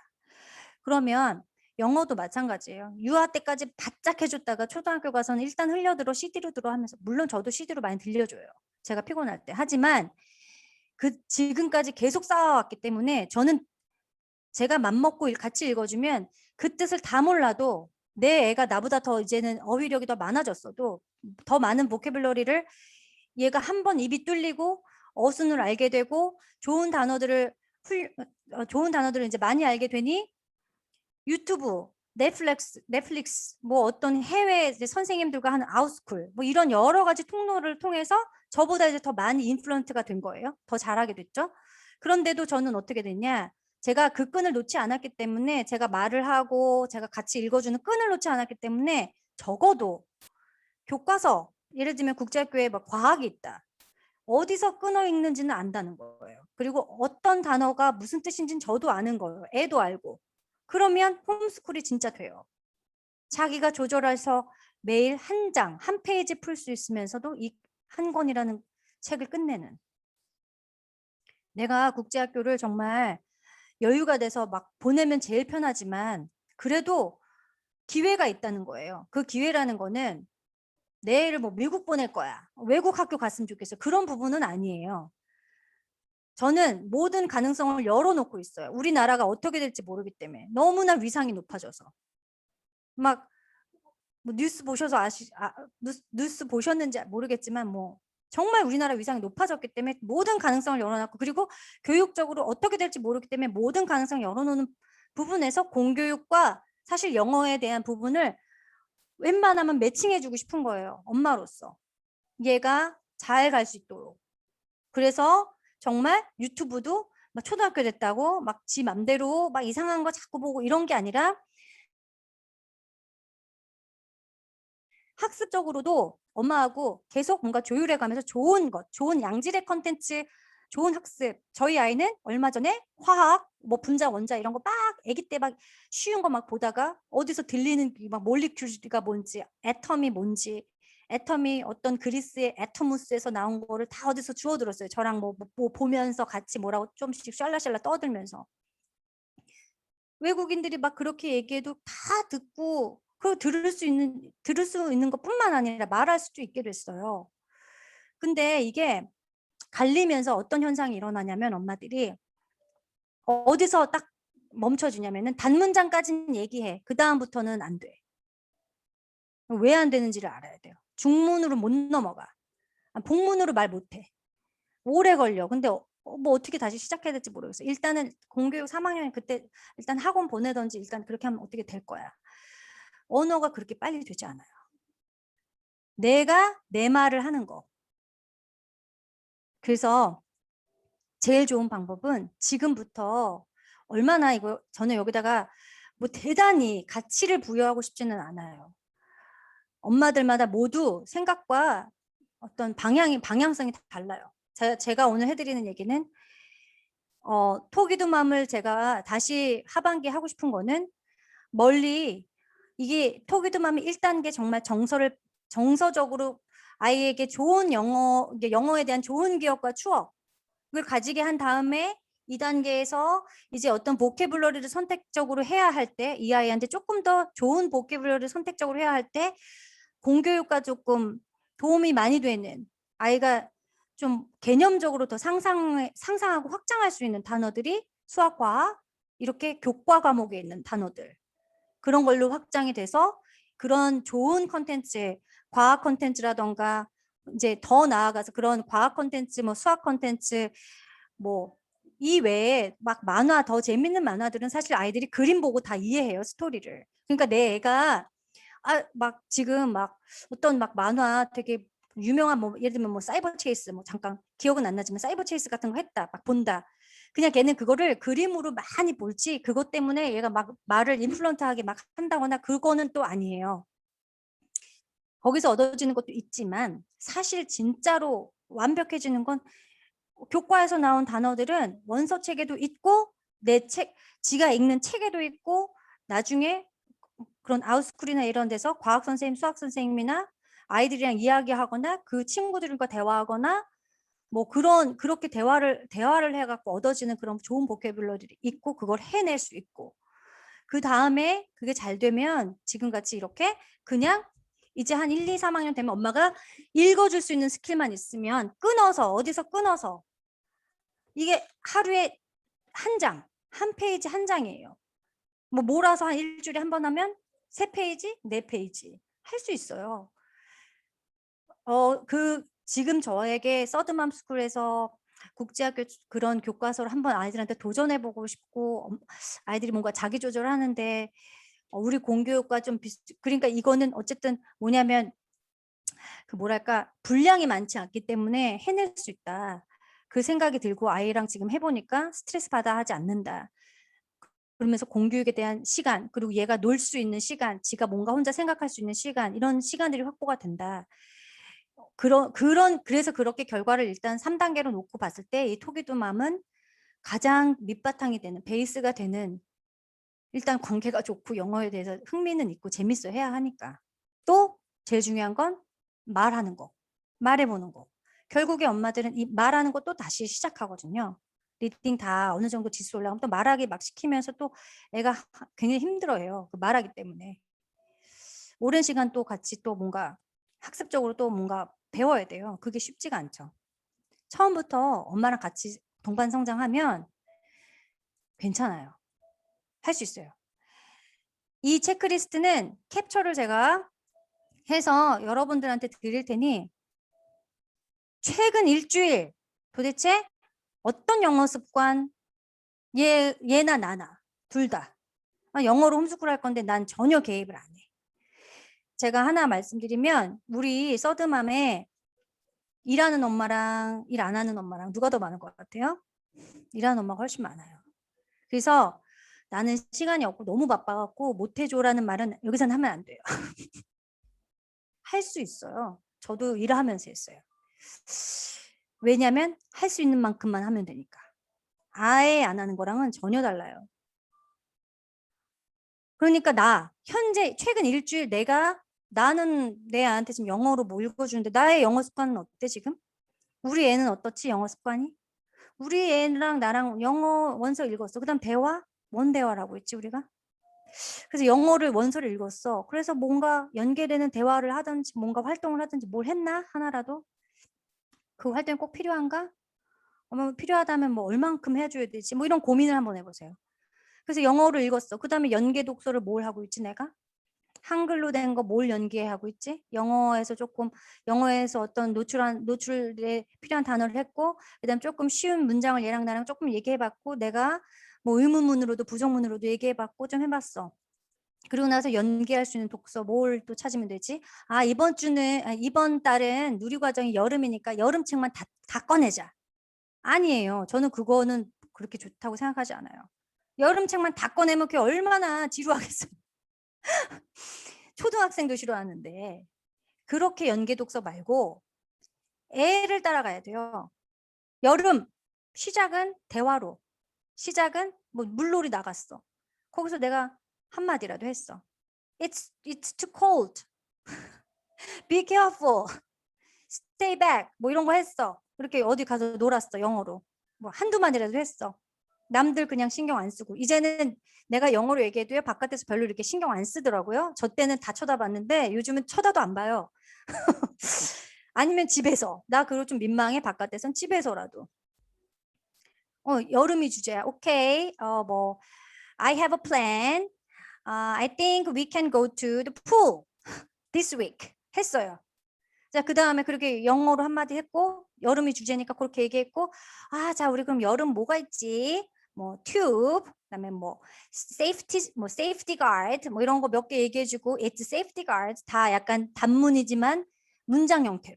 그러면 영어도 마찬가지예요. 유아 때까지 바짝 해줬다가 초등학교 가서는 일단 흘려들어 CD로 들어 하면서 물론 저도 CD로 많이 들려줘요. 제가 피곤할 때. 하지만 그 지금까지 계속 쌓아왔기 때문에 저는 제가 맘먹고 같이 읽어주면 그 뜻을 다 몰라도 내 애가 나보다 더 이제는 어휘력이 더 많아졌어도 더 많은 보캐블러리를 얘가 한 번 입이 뚫리고 어순을 알게 되고 좋은 단어들을 이제 많이 알게 되니 유튜브, 넷플릭스 뭐 어떤 해외 선생님들과 하는 아웃스쿨 뭐 이런 여러 가지 통로를 통해서 저보다 이제 더 많이 인플루언트가 된 거예요. 더 잘하게 됐죠. 그런데도 저는 어떻게 됐냐? 제가 그 끈을 놓지 않았기 때문에 제가 말을 하고 제가 같이 읽어주는 끈을 놓지 않았기 때문에 적어도 교과서 예를 들면 국제학교에 막 과학이 있다. 어디서 끊어 읽는지는 안다는 거예요. 그리고 어떤 단어가 무슨 뜻인지는 저도 아는 거예요. 애도 알고. 그러면 홈스쿨이 진짜 돼요. 자기가 조절해서 매일 한 장, 한 페이지 풀 수 있으면서도 이 한 권이라는 책을 끝내는. 내가 국제학교를 정말 여유가 돼서 막 보내면 제일 편하지만 그래도 기회가 있다는 거예요. 그 기회라는 거는 내 애를 뭐 미국 보낼 거야. 외국 학교 갔으면 좋겠어. 그런 부분은 아니에요. 저는 모든 가능성을 열어놓고 있어요. 우리나라가 어떻게 될지 모르기 때문에 너무나 위상이 높아져서 막 뭐 뉴스 보셨는지 모르겠지만 뭐 정말 우리나라 위상이 높아졌기 때문에 모든 가능성을 열어놨고 그리고 교육적으로 어떻게 될지 모르기 때문에 모든 가능성을 열어놓는 부분에서 공교육과 사실 영어에 대한 부분을 웬만하면 매칭해주고 싶은 거예요. 엄마로서 얘가 잘 갈 수 있도록. 그래서 정말 유튜브도 막 초등학교 됐다고 막 지 맘대로 막 이상한 거 자꾸 보고 이런 게 아니라 학습적으로도 엄마하고 계속 뭔가 조율해 가면서 좋은 것, 좋은 양질의 컨텐츠, 좋은 학습. 저희 아이는 얼마 전에 화학, 뭐 분자, 원자 이런 거 막 아기 때 막 쉬운 거 막 보다가 어디서 들리는 막 몰리큘가 뭔지, 애텀이 뭔지, 애텀이 어떤 그리스의 애토무스에서 나온 거를 다 어디서 주워 들었어요. 저랑 뭐 보면서 같이 뭐라고 좀씩 샬라샬라 떠들면서. 외국인들이 막 그렇게 얘기해도 다 듣고 그 들을 수 있는 것뿐만 아니라 말할 수도 있게 됐어요. 근데 이게 갈리면서 어떤 현상이 일어나냐면 엄마들이 어디서 딱 멈춰지냐면은 단문장까지는 얘기해. 그다음부터는 안 돼. 왜 안 되는지를 알아야 돼요. 중문으로 못 넘어가. 복문으로 말 못해. 오래 걸려. 근데 뭐 어떻게 다시 시작해야 될지 모르겠어. 일단은 공교육 3학년 그때 일단 학원 보내든지 일단 그렇게 하면 어떻게 될 거야. 언어가 그렇게 빨리 되지 않아요. 내가 내 말을 하는 거. 그래서 제일 좋은 방법은 지금부터 얼마나 이거 저는 여기다가 뭐 대단히 가치를 부여하고 싶지는 않아요. 엄마들마다 모두 생각과 어떤 방향성이 다 달라요. 제가 오늘 해드리는 얘기는 토기도맘을 제가 다시 하반기에 하고 싶은 거는 멀리 이게 토기도맘이 1단계 정말 정서적으로 아이에게 좋은 영어에 대한 좋은 기억과 추억을 가지게 한 다음에 2단계에서 이제 어떤 보케블러리를 선택적으로 해야 할 때 이 아이한테 조금 더 좋은 보케블러리를 선택적으로 해야 할 때 공교육과 조금 도움이 많이 되는 아이가 좀 개념적으로 더 상상하고 확장할 수 있는 단어들이 수학, 과학 이렇게 교과 과목에 있는 단어들 그런 걸로 확장이 돼서 그런 좋은 컨텐츠, 과학 컨텐츠라던가 이제 더 나아가서 그런 과학 컨텐츠, 뭐 수학 컨텐츠 뭐 이 외에 막 만화 더 재밌는 만화들은 사실 아이들이 그림 보고 다 이해해요 스토리를. 그러니까 내 애가 막 지금 막 어떤 막 만화 되게 유명한 뭐 예를 들면 뭐 사이버 체이스 뭐 잠깐 기억은 안 나지만 사이버 체이스 같은 거 했다 막 본다. 그냥 걔는 그거를 그림으로 많이 볼지 그것 때문에 얘가 막 말을 인플루언트하게 막 한다거나 그거는 또 아니에요. 거기서 얻어지는 것도 있지만 사실 진짜로 완벽해지는 건 교과에서 나온 단어들은 원서 책에도 있고 지가 읽는 책에도 있고 나중에 그런 아웃스쿨이나 이런 데서 과학 선생님, 수학 선생님이나 아이들이랑 이야기하거나 그 친구들과 대화하거나 뭐 그렇게 대화를 해갖고 얻어지는 그런 좋은 보케블러들이 있고 그걸 해낼 수 있고 그 다음에 그게 잘 되면 지금같이 이렇게 그냥 이제 한 1, 2, 3학년 되면 엄마가 읽어줄 수 있는 스킬만 있으면 어디서 끊어서 이게 하루에 한 페이지 한 장이에요. 뭐 몰아서 한 일주일에 한 번 하면 3페이지, 4페이지 할 수 있어요. 지금 저에게 서드맘 스쿨에서 국제학교 그런 교과서를 한번 아이들한테 도전해보고 싶고 아이들이 뭔가 자기 조절하는데 우리 공교육과 좀 그러니까 이거는 어쨌든 뭐냐면 그 뭐랄까 분량이 많지 않기 때문에 해낼 수 있다. 그 생각이 들고 아이랑 지금 해보니까 스트레스 받아 하지 않는다. 그러면서 공교육에 대한 시간 그리고 얘가 놀 수 있는 시간 지가 뭔가 혼자 생각할 수 있는 시간 이런 시간들이 확보가 된다. 그래서 그렇게 결과를 일단 3단계로 놓고 봤을 때 이 토기도맘은 가장 밑바탕이 되는 베이스가 되는 일단 관계가 좋고 영어에 대해서 흥미는 있고 재밌어 해야 하니까 또 제일 중요한 건 말하는 거 말해보는 거 결국에 엄마들은 이 말하는 거 또 다시 시작하거든요. 리딩 다 어느 정도 지수 올라가면 또 말하기 막 시키면서 또 애가 굉장히 힘들어해요. 그 말하기 때문에 오랜 시간 또 같이 또 뭔가 학습적으로 또 뭔가 배워야 돼요. 그게 쉽지가 않죠. 처음부터 엄마랑 같이 동반 성장하면 괜찮아요. 할 수 있어요. 이 체크리스트는 캡처를 제가 해서 여러분들한테 드릴 테니 최근 일주일 도대체 어떤 영어 습관 얘나 나나 둘 다 영어로 홈스쿨 할 건데 난 전혀 개입을 안 해. 제가 하나 말씀드리면 우리 서드맘에 일하는 엄마랑 일 안 하는 엄마랑 누가 더 많은 것 같아요? 일하는 엄마가 훨씬 많아요. 그래서 나는 시간이 없고 너무 바빠갖고 못해줘라는 말은 여기서는 하면 안 돼요. 할 수 있어요. 저도 일하면서 했어요. 왜냐하면 할 수 있는 만큼만 하면 되니까. 아예 안 하는 거랑은 전혀 달라요. 그러니까 현재 최근 일주일 나는 내 아한테 지금 영어로 뭐 읽어주는데 나의 영어 습관은 어때 지금? 우리 애는 어떻지 영어 습관이? 우리 애랑 나랑 영어 원서 읽었어. 그 다음 대화? 뭔 대화라고 했지 우리가? 그래서 영어를 원서를 읽었어. 그래서 뭔가 연계되는 대화를 하든지 뭔가 활동을 하든지 뭘 했나? 하나라도? 그 활동이 꼭 필요한가? 필요하다면 뭐 얼만큼 해줘야 되지? 뭐 이런 고민을 한번 해보세요. 그래서 영어를 읽었어. 그 다음에 연계 독서를 뭘 하고 있지 내가? 한글로 된 거 뭘 연계하고 있지? 영어에서 어떤 노출에 필요한 단어를 했고, 그다음 조금 쉬운 문장을 얘랑 나랑 조금 얘기해봤고, 내가 뭐 의문문으로도 부정문으로도 얘기해봤고 좀 해봤어. 그리고 나서 연계할 수 있는 독서 뭘 또 찾으면 되지? 이번 달은 누리과정이 여름이니까 여름책만 다 꺼내자. 아니에요. 저는 그거는 그렇게 좋다고 생각하지 않아요. 여름책만 다 꺼내면 그게 얼마나 지루하겠어요. 초등학생도 싫어하는데. 그렇게 연계 독서 말고 애를 따라가야 돼요. 여름 시작은 대화로. 시작은 뭐 물놀이 나갔어. 거기서 내가 한마디라도 했어. It's too cold. Be careful. Stay back. 뭐 이런 거 했어. 그렇게 어디 가서 놀았어. 영어로. 뭐 한두 마디라도 했어. 남들 그냥 신경 안 쓰고. 이제는 내가 영어로 얘기해도요. 바깥에서 별로 이렇게 신경 안 쓰더라고요. 저 때는 다 쳐다봤는데 요즘은 쳐다도 안 봐요. 아니면 집에서. 나 그거 좀 민망해. 바깥에선 집에서라도. 여름이 주제야. 오케이. 뭐 I have a plan. I think we can go to the pool this week. 했어요. 자, 그 다음에 그렇게 영어로 한마디 했고, 여름이 주제니까 그렇게 얘기했고, 자, 우리 그럼 여름 뭐가 있지? 뭐, 튜브, 그다음에 뭐, safety guard, 뭐 이런 거 몇 개 얘기해주고, it's safety guard 다 약간 단문이지만 문장 형태로.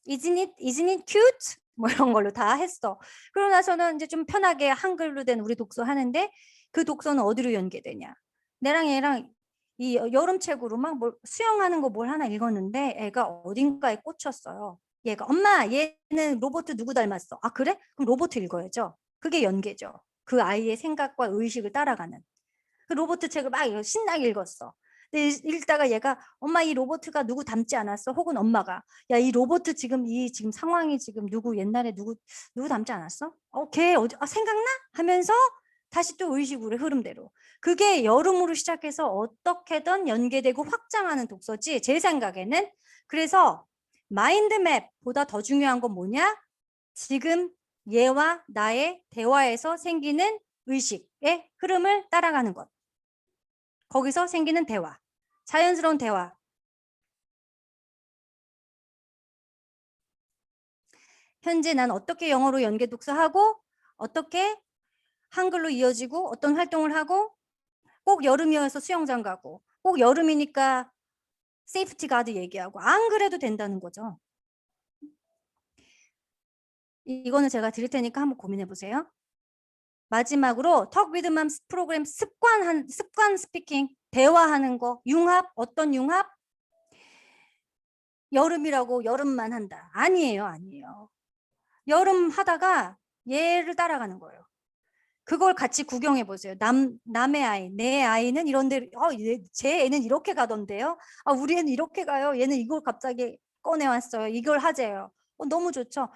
Isn't it cute? 뭐 이런 걸로 다 했어. 그러고 나서는 이제 좀 편하게 한글로 된 우리 독서 하는데, 그 독서는 어디로 연계되냐? 내랑 얘랑 이 여름책으로 막 수영하는 거 뭘 하나 읽었는데 애가 어딘가에 꽂혔어요. 얘가 엄마 얘는 로봇 누구 닮았어? 아 그래? 그럼 로봇 읽어야죠. 그게 연계죠. 그 아이의 생각과 의식을 따라가는. 그 로봇 책을 막 신나게 읽었어. 근데 읽다가 얘가 엄마 이 로봇가 누구 닮지 않았어? 혹은 엄마가 야 이 로봇 지금 상황이 지금 옛날에 누구 닮지 않았어? 걔 어디 생각나? 하면서 다시 또 의식으로 흐름대로. 그게 여름으로 시작해서 어떻게든 연계되고 확장하는 독서지 제 생각에는. 그래서 마인드맵보다 더 중요한 건 뭐냐? 지금 얘와 나의 대화에서 생기는 의식의 흐름을 따라가는 것. 거기서 생기는 대화. 자연스러운 대화. 현재 난 어떻게 영어로 연계 독서하고 어떻게 한글로 이어지고 어떤 활동을 하고 꼭 여름이어서 수영장 가고 꼭 여름이니까 세이프티 가드 얘기하고 안 그래도 된다는 거죠. 이거는 제가 드릴 테니까 한번 고민해 보세요. 마지막으로 턱 위드 맘 프로그램 습관 스피킹 대화하는 거 융합 어떤 융합? 여름이라고 여름만 한다. 아니에요. 여름 하다가 얘를 따라가는 거예요. 그걸 같이 구경해 보세요. 남의 아이, 내 아이는 이런데, 제 애는 이렇게 가던데요. 우리 애는 이렇게 가요. 얘는 이걸 갑자기 꺼내왔어요. 이걸 하재요. 너무 좋죠.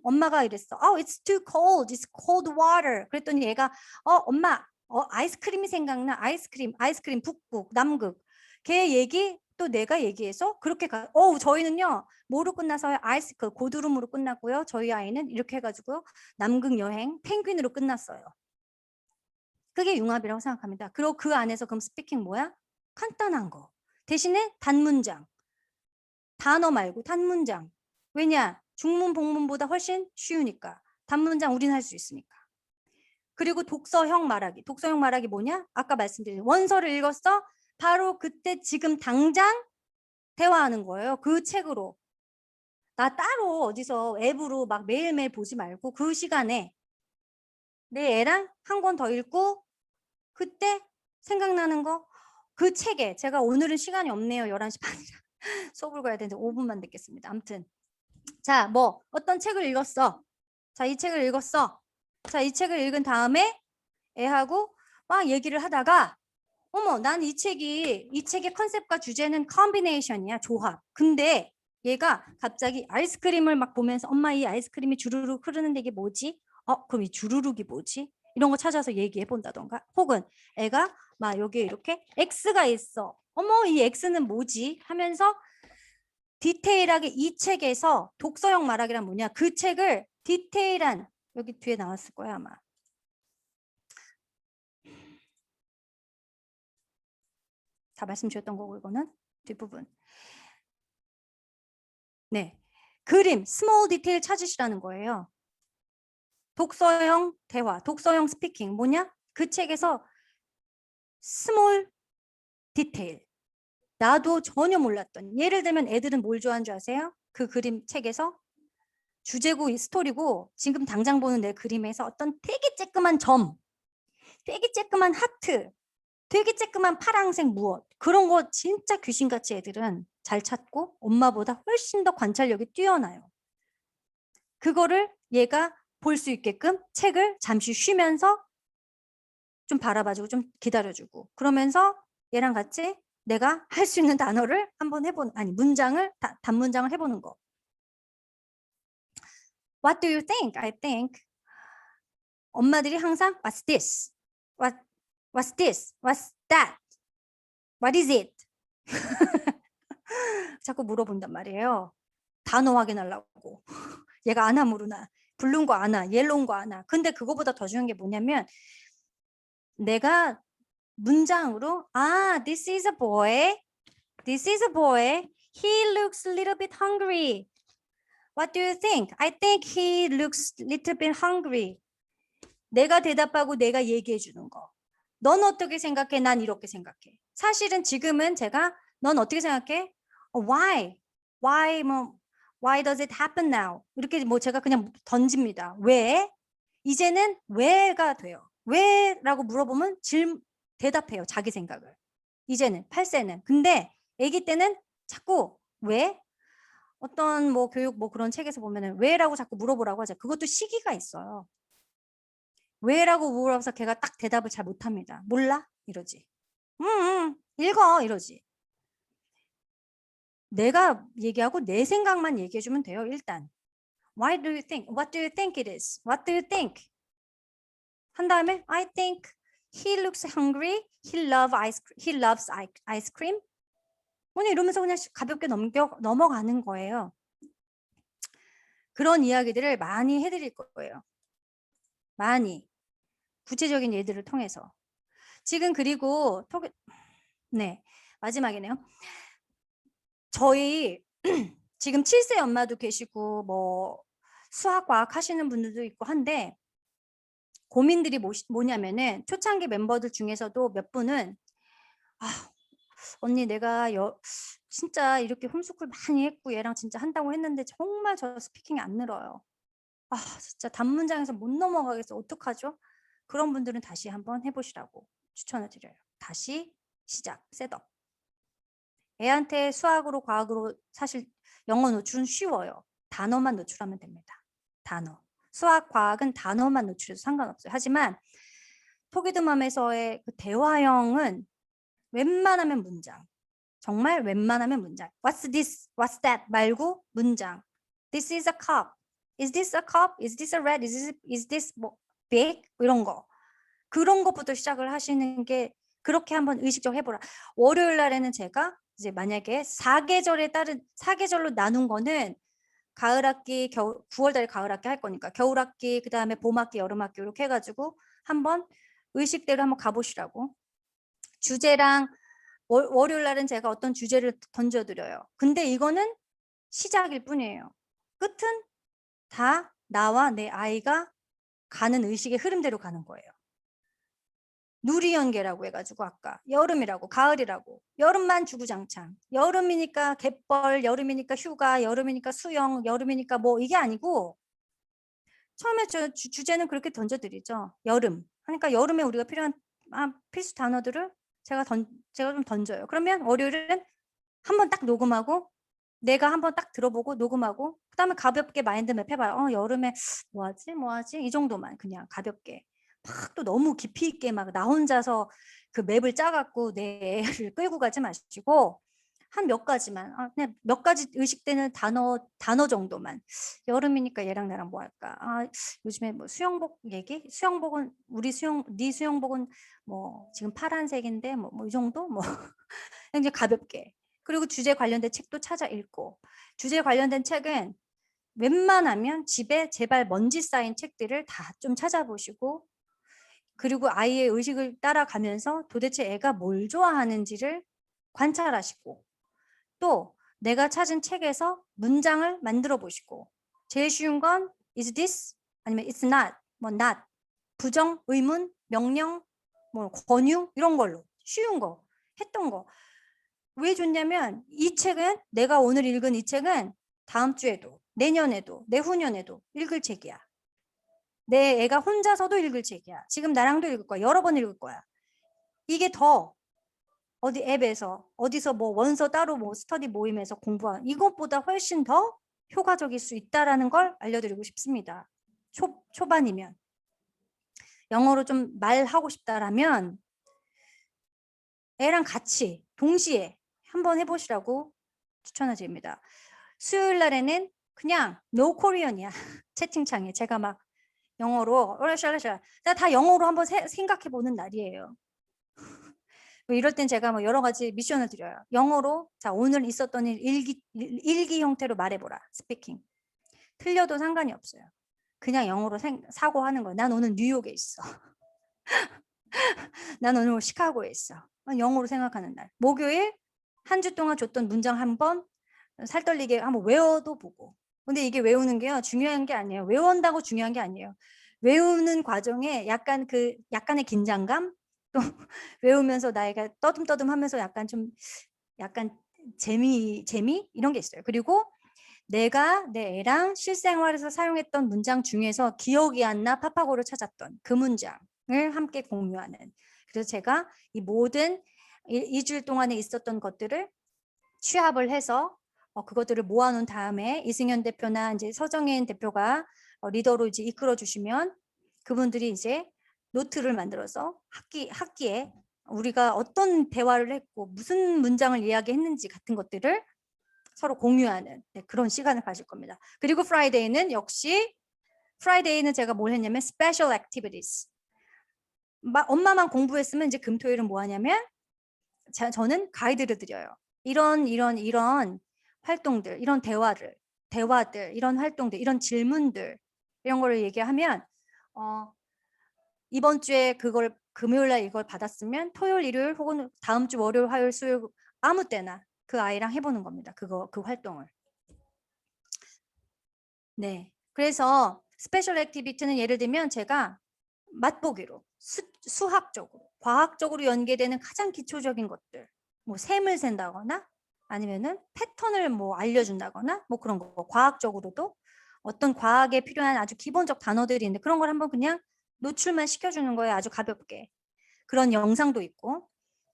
엄마가 이랬어. It's too cold. It's cold water. 그랬더니 얘가, 엄마, 아이스크림이 생각나. 아이스크림 북극, 남극. 걔 얘기 또 내가 얘기해서 그렇게 저희는요 뭐로 끝나서 고드름으로 끝났고요. 저희 아이는 이렇게 해가지고요 남극 여행 펭귄으로 끝났어요. 그게 융합이라고 생각합니다. 그리고 그 안에서 그럼 스피킹 뭐야? 간단한 거. 대신에 단문장. 단어 말고 단문장. 왜냐? 중문, 복문보다 훨씬 쉬우니까. 단문장 우린 할 수 있으니까. 그리고 독서형 말하기. 독서형 말하기 뭐냐? 아까 말씀드린 원서를 읽었어? 바로 그때 지금 당장 대화하는 거예요. 그 책으로. 나 따로 어디서 앱으로 막 매일매일 보지 말고 그 시간에 내 애랑 한 권 더 읽고 그때 생각나는 거 그 책에 제가 오늘은 시간이 없네요. 11시 반이라 수업을 가야 되는데 5분만 듣겠습니다. 아무튼 자, 뭐 어떤 책을 읽었어. 자, 이 책을 읽었어. 자, 이 책을 읽은 다음에 애하고 막 얘기를 하다가 어머, 난 이 책의 컨셉과 주제는 컨비네이션이야, 조합. 근데 얘가 갑자기 아이스크림을 막 보면서 엄마 이 아이스크림이 주르륵 흐르는데 이게 뭐지? 그럼 이 주르륵이 뭐지? 이런 거 찾아서 얘기해 본다던가, 혹은 애가 막 여기 이렇게 X가 있어. 어머, 이 X는 뭐지? 하면서 디테일하게 이 책에서 독서형 말하기란 뭐냐? 그 책을 디테일한, 여기 뒤에 나왔을 거야 아마. 다 말씀 주셨던 거고 이거는 뒷부분. 네, 그림, 스몰 디테일 찾으시라는 거예요. 독서형 대화, 독서형 스피킹 뭐냐? 그 책에서 스몰 디테일. 나도 전혀 몰랐던. 예를 들면 애들은 뭘 좋아하는 줄 아세요? 그 그림 책에서 주제고 이 스토리고 지금 당장 보는 내 그림에서 어떤 되게 쬐끄만 점, 되게 쬐끄만 하트, 되게 쬐끄만 파랑색 무엇, 그런 거 진짜 귀신같이 애들은 잘 찾고 엄마보다 훨씬 더 관찰력이 뛰어나요. 그거를 얘가 볼 수 있게끔 책을 잠시 쉬면서 좀 바라봐주고 좀 기다려주고, 그러면서 얘랑 같이 내가 할 수 있는 단어를 한번 해보는, 아니 문장을, 단문장을 해보는 거. What do you think? I think 엄마들이 항상 What's this? What's this? What's that? What is it? 자꾸 물어본단 말이에요. 단어 확인하려고. 얘가 아나 모르나, 블루인 거 아나, 옐로우인 거 아나. 근데 그거보다 더 중요한 게 뭐냐면 내가 문장으로 this is a boy. This is a boy. He looks a little bit hungry. What do you think? I think he looks a little bit hungry. 내가 대답하고 내가 얘기해 주는 거. 넌 어떻게 생각해? 난 이렇게 생각해. 사실은 지금은 제가 넌 어떻게 생각해? Why? Why does it happen now? 이렇게 뭐 제가 그냥 던집니다. 왜? 이제는 왜가 돼요. 왜라고 물어보면 대답해요. 자기 생각을. 이제는 8세는. 근데 아기 때는 자꾸 왜? 어떤 뭐 교육 뭐 그런 책에서 보면은 왜라고 자꾸 물어보라고 하죠. 그것도 시기가 있어요. 왜라고 물어봐서 걔가 딱 대답을 잘 못합니다. 몰라? 이러지. 읽어 이러지. 내가 얘기하고 내 생각만 얘기해주면 돼요. 일단 Why do you think? What do you think it is? What do you think? 한 다음에 I think he looks hungry. He loves ice cream. 오늘 이러면서 그냥 가볍게 넘어가는 거예요. 그런 이야기들을 많이 해드릴 거예요. 많이 구체적인 예들을 통해서. 지금 그리고 네, 마지막이네요. 저희 지금 7세 엄마도 계시고 뭐 수학 과학 하시는 분들도 있고 한데 고민들이 뭐냐면은 초창기 멤버들 중에서도 몇 분은 언니 내가 진짜 이렇게 홈스쿨 많이 했고 얘랑 진짜 한다고 했는데 정말 저 스피킹이 안 늘어요. 진짜 단문장에서 못 넘어가겠어. 어떡하죠? 그런 분들은 다시 한번 해보시라고 추천을 드려요. 다시 시작, 셋업. 애한테 수학으로 과학으로 사실 영어 노출은 쉬워요. 단어만 노출하면 됩니다. 단어. 수학, 과학은 단어만 노출해도 상관없어요. 하지만 토기드맘에서의 그 대화형은 웬만하면 문장. 정말 웬만하면 문장. What's this? What's that? 말고 문장. This is a cup. Is this a cup? Is this a red? Is this 뭐 big? 이런 거. 그런 것부터 시작을 하시는 게 그렇게 한번 의식적으로 해보라. 월요일 날에는 제가 이제 만약에 4계절로 나눈 거는 가을학기, 9월달에 가을학기 할 거니까 겨울학기, 그 다음에 봄학기, 여름학기 이렇게 해가지고 한번 의식대로 한번 가보시라고. 주제랑 월요일 날은 제가 어떤 주제를 던져드려요. 근데 이거는 시작일 뿐이에요. 끝은 다 나와 내 아이가 가는 의식의 흐름대로 가는 거예요. 누리연계라고 해가지고 아까 여름이라고 가을이라고 여름만 주구장창 여름이니까 갯벌 여름이니까 휴가 여름이니까 수영 여름이니까 뭐 이게 아니고 처음에 저 주제는 그렇게 던져드리죠. 여름 그러니까 여름에 우리가 필요한 필수 단어들을 제가 좀 던져요. 그러면 월요일은 한번 딱 녹음하고 내가 한번 딱 들어보고 녹음하고 그다음에 가볍게 마인드맵 해봐요. 여름에 뭐하지 이 정도만 그냥 가볍게 막 또 너무 깊이 있게 막 나 혼자서 그 맵을 짜갖고 내 애를 끌고 가지 마시고 한 몇 가지만, 그냥 몇 가지 의식되는 단어 정도만. 여름이니까 얘랑 나랑 뭐 할까? 요즘에 뭐 수영복 얘기? 수영복은 네 수영복은 뭐 지금 파란색인데 뭐 이 정도? 뭐 이제 가볍게. 그리고 주제 관련된 책도 찾아 읽고. 주제 관련된 책은 웬만하면 집에 제발 먼지 쌓인 책들을 다 좀 찾아보시고, 그리고 아이의 의식을 따라가면서 도대체 애가 뭘 좋아하는지를 관찰하시고, 또 내가 찾은 책에서 문장을 만들어 보시고, 제일 쉬운 건 is this 아니면 it's not, 뭐 not, 부정, 의문, 명령, 뭐 권유 이런 걸로 쉬운 거 했던 거. 왜 좋냐면 이 책은, 내가 오늘 읽은 이 책은 다음 주에도 내년에도 내후년에도 읽을 책이야. 내 애가 혼자서도 읽을 책이야. 지금 나랑도 읽을 거야. 여러 번 읽을 거야. 이게 더 어디 앱에서 어디서 뭐 원서 따로 뭐 스터디 모임에서 공부한 이것보다 훨씬 더 효과적일 수 있다라는 걸 알려드리고 싶습니다. 초반이면. 영어로 좀 말하고 싶다라면 애랑 같이 동시에 한번 해보시라고 추천드립니다. 수요일 날에는 그냥 no Korean이야. 채팅창에 제가 막 영어로 다 영어로 한번 생각해 보는 날이에요. 이럴 땐 제가 뭐 여러 가지 미션을 드려요. 영어로 자 오늘 있었던 일 일기 형태로 말해보라. 스피킹. 틀려도 상관이 없어요. 그냥 영어로 사고하는 거예요. 난 오늘 뉴욕에 있어. 난 오늘 시카고에 있어. 영어로 생각하는 날. 목요일 한 주 동안 줬던 문장 한번 살떨리게 한번 외워도 보고. 근데 이게 외우는 게요 중요한 게 아니에요. 외운다고 중요한 게 아니에요. 외우는 과정에 약간의 긴장감, 또 외우면서 나이가 떠듬떠듬하면서 약간 재미 이런 게 있어요. 그리고 내가 내 애랑 실생활에서 사용했던 문장 중에서 기억이 안 나 파파고를 찾았던 그 문장을 함께 공유하는. 그래서 제가 이 모든 일주일 동안에 있었던 것들을 취합을 해서 그것들을 모아놓은 다음에 이승현 대표나 이제 서정인 대표가 리더로 이제 이끌어 주시면 그분들이 이제 노트를 만들어서 학기에 우리가 어떤 대화를 했고 무슨 문장을 이야기했는지 같은 것들을 서로 공유하는 그런 시간을 가질 겁니다. 그리고 프라이데이는 역시 프라이데이는 제가 뭘 했냐면 special activities. 엄마만 공부했으면 이제 금토일은 뭐 하냐면 저는 가이드를 드려요. 이런 활동들, 이런 대화들, 이런 활동들, 이런 질문들 이런 거를 얘기하면 이번 주에 그걸 금요일 날 이걸 받았으면 토요일, 일요일 혹은 다음 주 월요일, 화요일, 수요일 아무 때나 그 아이랑 해보는 겁니다. 그 활동을. 네. 그래서 스페셜 액티비티는 예를 들면 제가 맛보기로 수학적으로, 과학적으로 연계되는 가장 기초적인 것들, 뭐 셈을 센다거나 아니면은 패턴을 뭐 알려준다거나 뭐 그런 거, 과학적으로도 어떤 과학에 필요한 아주 기본적 단어들이 있는데 그런 걸 한번 그냥 노출만 시켜주는 거예요. 아주 가볍게. 그런 영상도 있고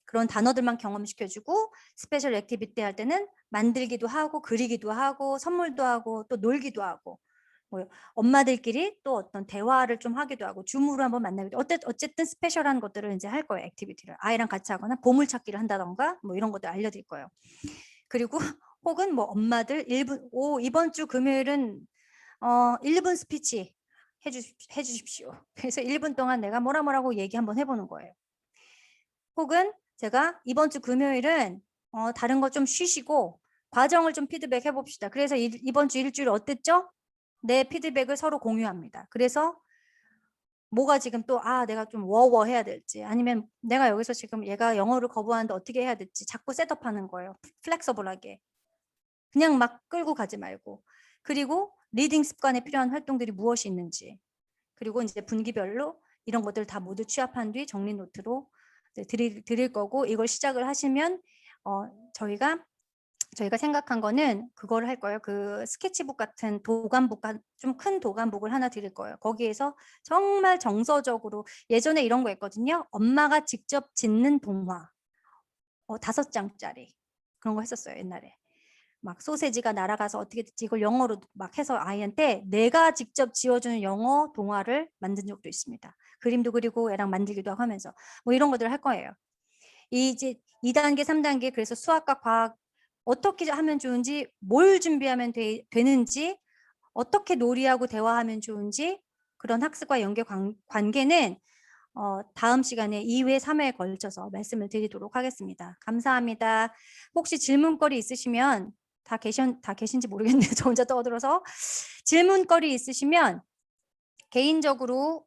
그런 단어들만 경험시켜주고 스페셜 액티비티 할 때는 만들기도 하고 그리기도 하고 선물도 하고 또 놀기도 하고 뭐 엄마들끼리 또 어떤 대화를 좀 하기도 하고 줌으로 한번 만나기도 어쨌든 스페셜한 것들을 이제 할 거예요. 액티비티를 아이랑 같이 하거나 보물찾기를 한다던가 뭐 이런 것들 알려드릴 거예요. 그리고 혹은 뭐 엄마들 이번 주 금요일은 1분 스피치 해주십시오. 그래서 1분 동안 내가 뭐라고 얘기 한번 해보는 거예요. 혹은 제가 이번 주 금요일은 다른 거 좀 쉬시고 과정을 좀 피드백 해봅시다. 그래서 이번 주 일주일 어땠죠? 내 피드백을 서로 공유합니다. 그래서 뭐가 지금 또 내가 좀 워워 해야 될지 아니면 내가 여기서 지금 얘가 영어를 거부하는데 어떻게 해야 될지 자꾸 셋업하는 거예요. 플렉서블하게. 그냥 막 끌고 가지 말고. 그리고 리딩 습관에 필요한 활동들이 무엇이 있는지. 그리고 이제 분기별로 이런 것들 다 모두 취합한 뒤 정리 노트로 드릴 거고 이걸 시작을 하시면 저희가 생각한 거는 그걸 할 거예요. 그 스케치북 같은 도감북, 좀 큰 도감북을 하나 드릴 거예요. 거기에서 정말 정서적으로 예전에 이런 거 했거든요. 엄마가 직접 짓는 동화 5장짜리 그런 거 했었어요. 옛날에. 막 소세지가 날아가서 어떻게 됐지 이걸 영어로 막 해서 아이한테 내가 직접 지어주는 영어 동화를 만든 적도 있습니다. 그림도 그리고 애랑 만들기도 하면서 뭐 이런 것들을 할 거예요. 이제 2단계, 3단계 그래서 수학과 과학 어떻게 하면 좋은지, 뭘 준비하면 되는지, 어떻게 놀이하고 대화하면 좋은지, 그런 학습과 연계 관계는 다음 시간에 2회, 3회에 걸쳐서 말씀을 드리도록 하겠습니다. 감사합니다. 혹시 질문거리 있으시면 다 계신지 모르겠네요. 저 혼자 떠들어서. 질문거리 있으시면 개인적으로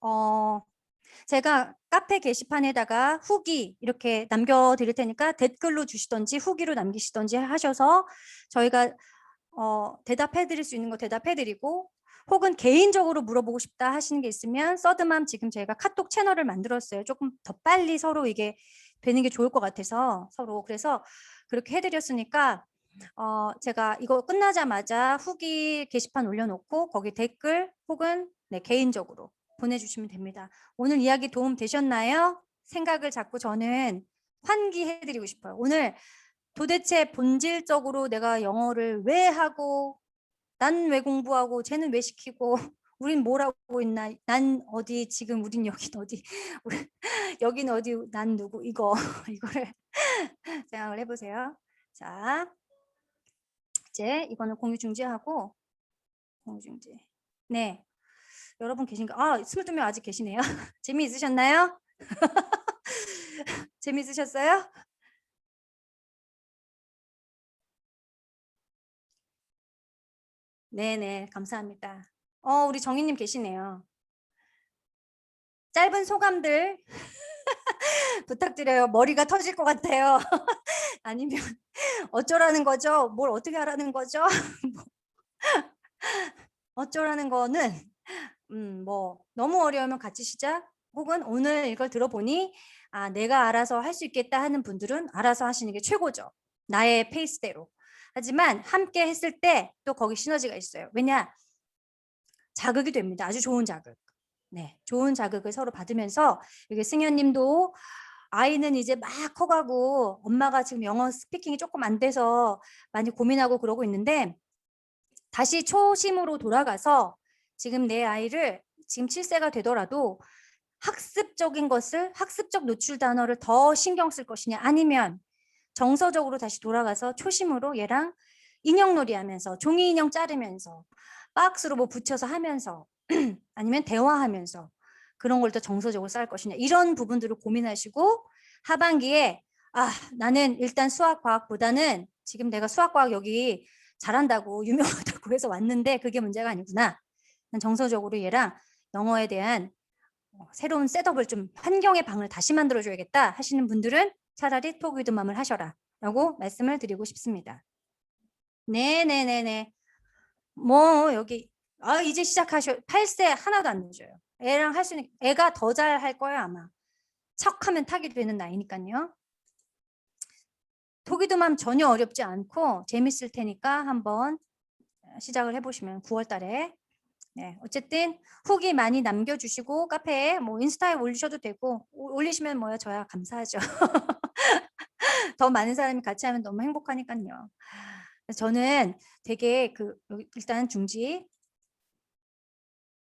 제가 카페 게시판에다가 후기 이렇게 남겨드릴 테니까 댓글로 주시던지 후기로 남기시던지 하셔서 저희가 대답해드릴 수 있는 거 대답해드리고, 혹은 개인적으로 물어보고 싶다 하시는 게 있으면 서드맘 지금 저희가 카톡 채널을 만들었어요. 조금 더 빨리 서로 이게 되는 게 좋을 것 같아서 서로. 그래서 그렇게 해드렸으니까 제가 이거 끝나자마자 후기 게시판 올려놓고 거기 댓글 혹은 개인적으로 보내주시면 됩니다. 오늘 이야기 도움 되셨나요? 생각을 자꾸 저는 환기해드리고 싶어요. 오늘 도대체 본질적으로 내가 영어를 왜 하고, 난 왜 공부하고, 쟤는 왜 시키고, 우린 뭘 하고 있나, 난 어디, 지금 우린 여긴 어디, 여긴 어디, 난 누구, 이거를 생각을 해보세요. 자, 이제 이거는 공유 중지하고, 공유 중지. 네. 여러분 계신가? 22명 아직 계시네요. 재미있으셨나요? 재미있으셨어요? 네네, 감사합니다. 우리 정희님 계시네요. 짧은 소감들 부탁드려요. 머리가 터질 것 같아요. 아니면 어쩌라는 거죠? 뭘 어떻게 하라는 거죠? 어쩌라는 거는 뭐 너무 어려우면 같이 시작, 혹은 오늘 이걸 들어보니 내가 알아서 할 수 있겠다 하는 분들은 알아서 하시는 게 최고죠. 나의 페이스대로. 하지만 함께 했을 때 또 거기 시너지가 있어요. 왜냐? 자극이 됩니다. 아주 좋은 자극. 네, 좋은 자극을 서로 받으면서, 이게 승현님도 아이는 이제 막 커가고 엄마가 지금 영어 스피킹이 조금 안 돼서 많이 고민하고 그러고 있는데, 다시 초심으로 돌아가서 지금 내 아이를 지금 7세가 되더라도 학습적인 것을, 학습적 노출 단어를 더 신경 쓸 것이냐, 아니면 정서적으로 다시 돌아가서 초심으로 얘랑 인형놀이 하면서, 종이 인형 자르면서, 박스로 뭐 붙여서 하면서 아니면 대화하면서 그런 걸 더 정서적으로 쌓을 것이냐, 이런 부분들을 고민하시고, 하반기에 나는 일단 수학 과학보다는 지금 내가 수학 과학 여기 잘한다고 유명하다고 해서 왔는데 그게 문제가 아니구나, 난 정서적으로 얘랑 영어에 대한 새로운 셋업을, 좀 환경의 방을 다시 만들어줘야겠다 하시는 분들은 차라리 톡 위드 맘을 하셔라 라고 말씀을 드리고 싶습니다. 네네네네. 뭐 여기 이제 시작하셔. 8세 하나도 안 늦어요. 애랑 할 수 있는, 애가 더 잘 할 거예요 아마. 척하면 타게 되는 나이니까요. 토기도맘 전혀 어렵지 않고 재밌을 테니까 한번 시작을 해보시면, 9월 달에. 네, 어쨌든 후기 많이 남겨주시고 카페에 뭐 인스타에 올리셔도 되고, 올리시면 뭐야 저야 감사하죠. 더 많은 사람이 같이 하면 너무 행복하니까요. 저는 되게 일단 중지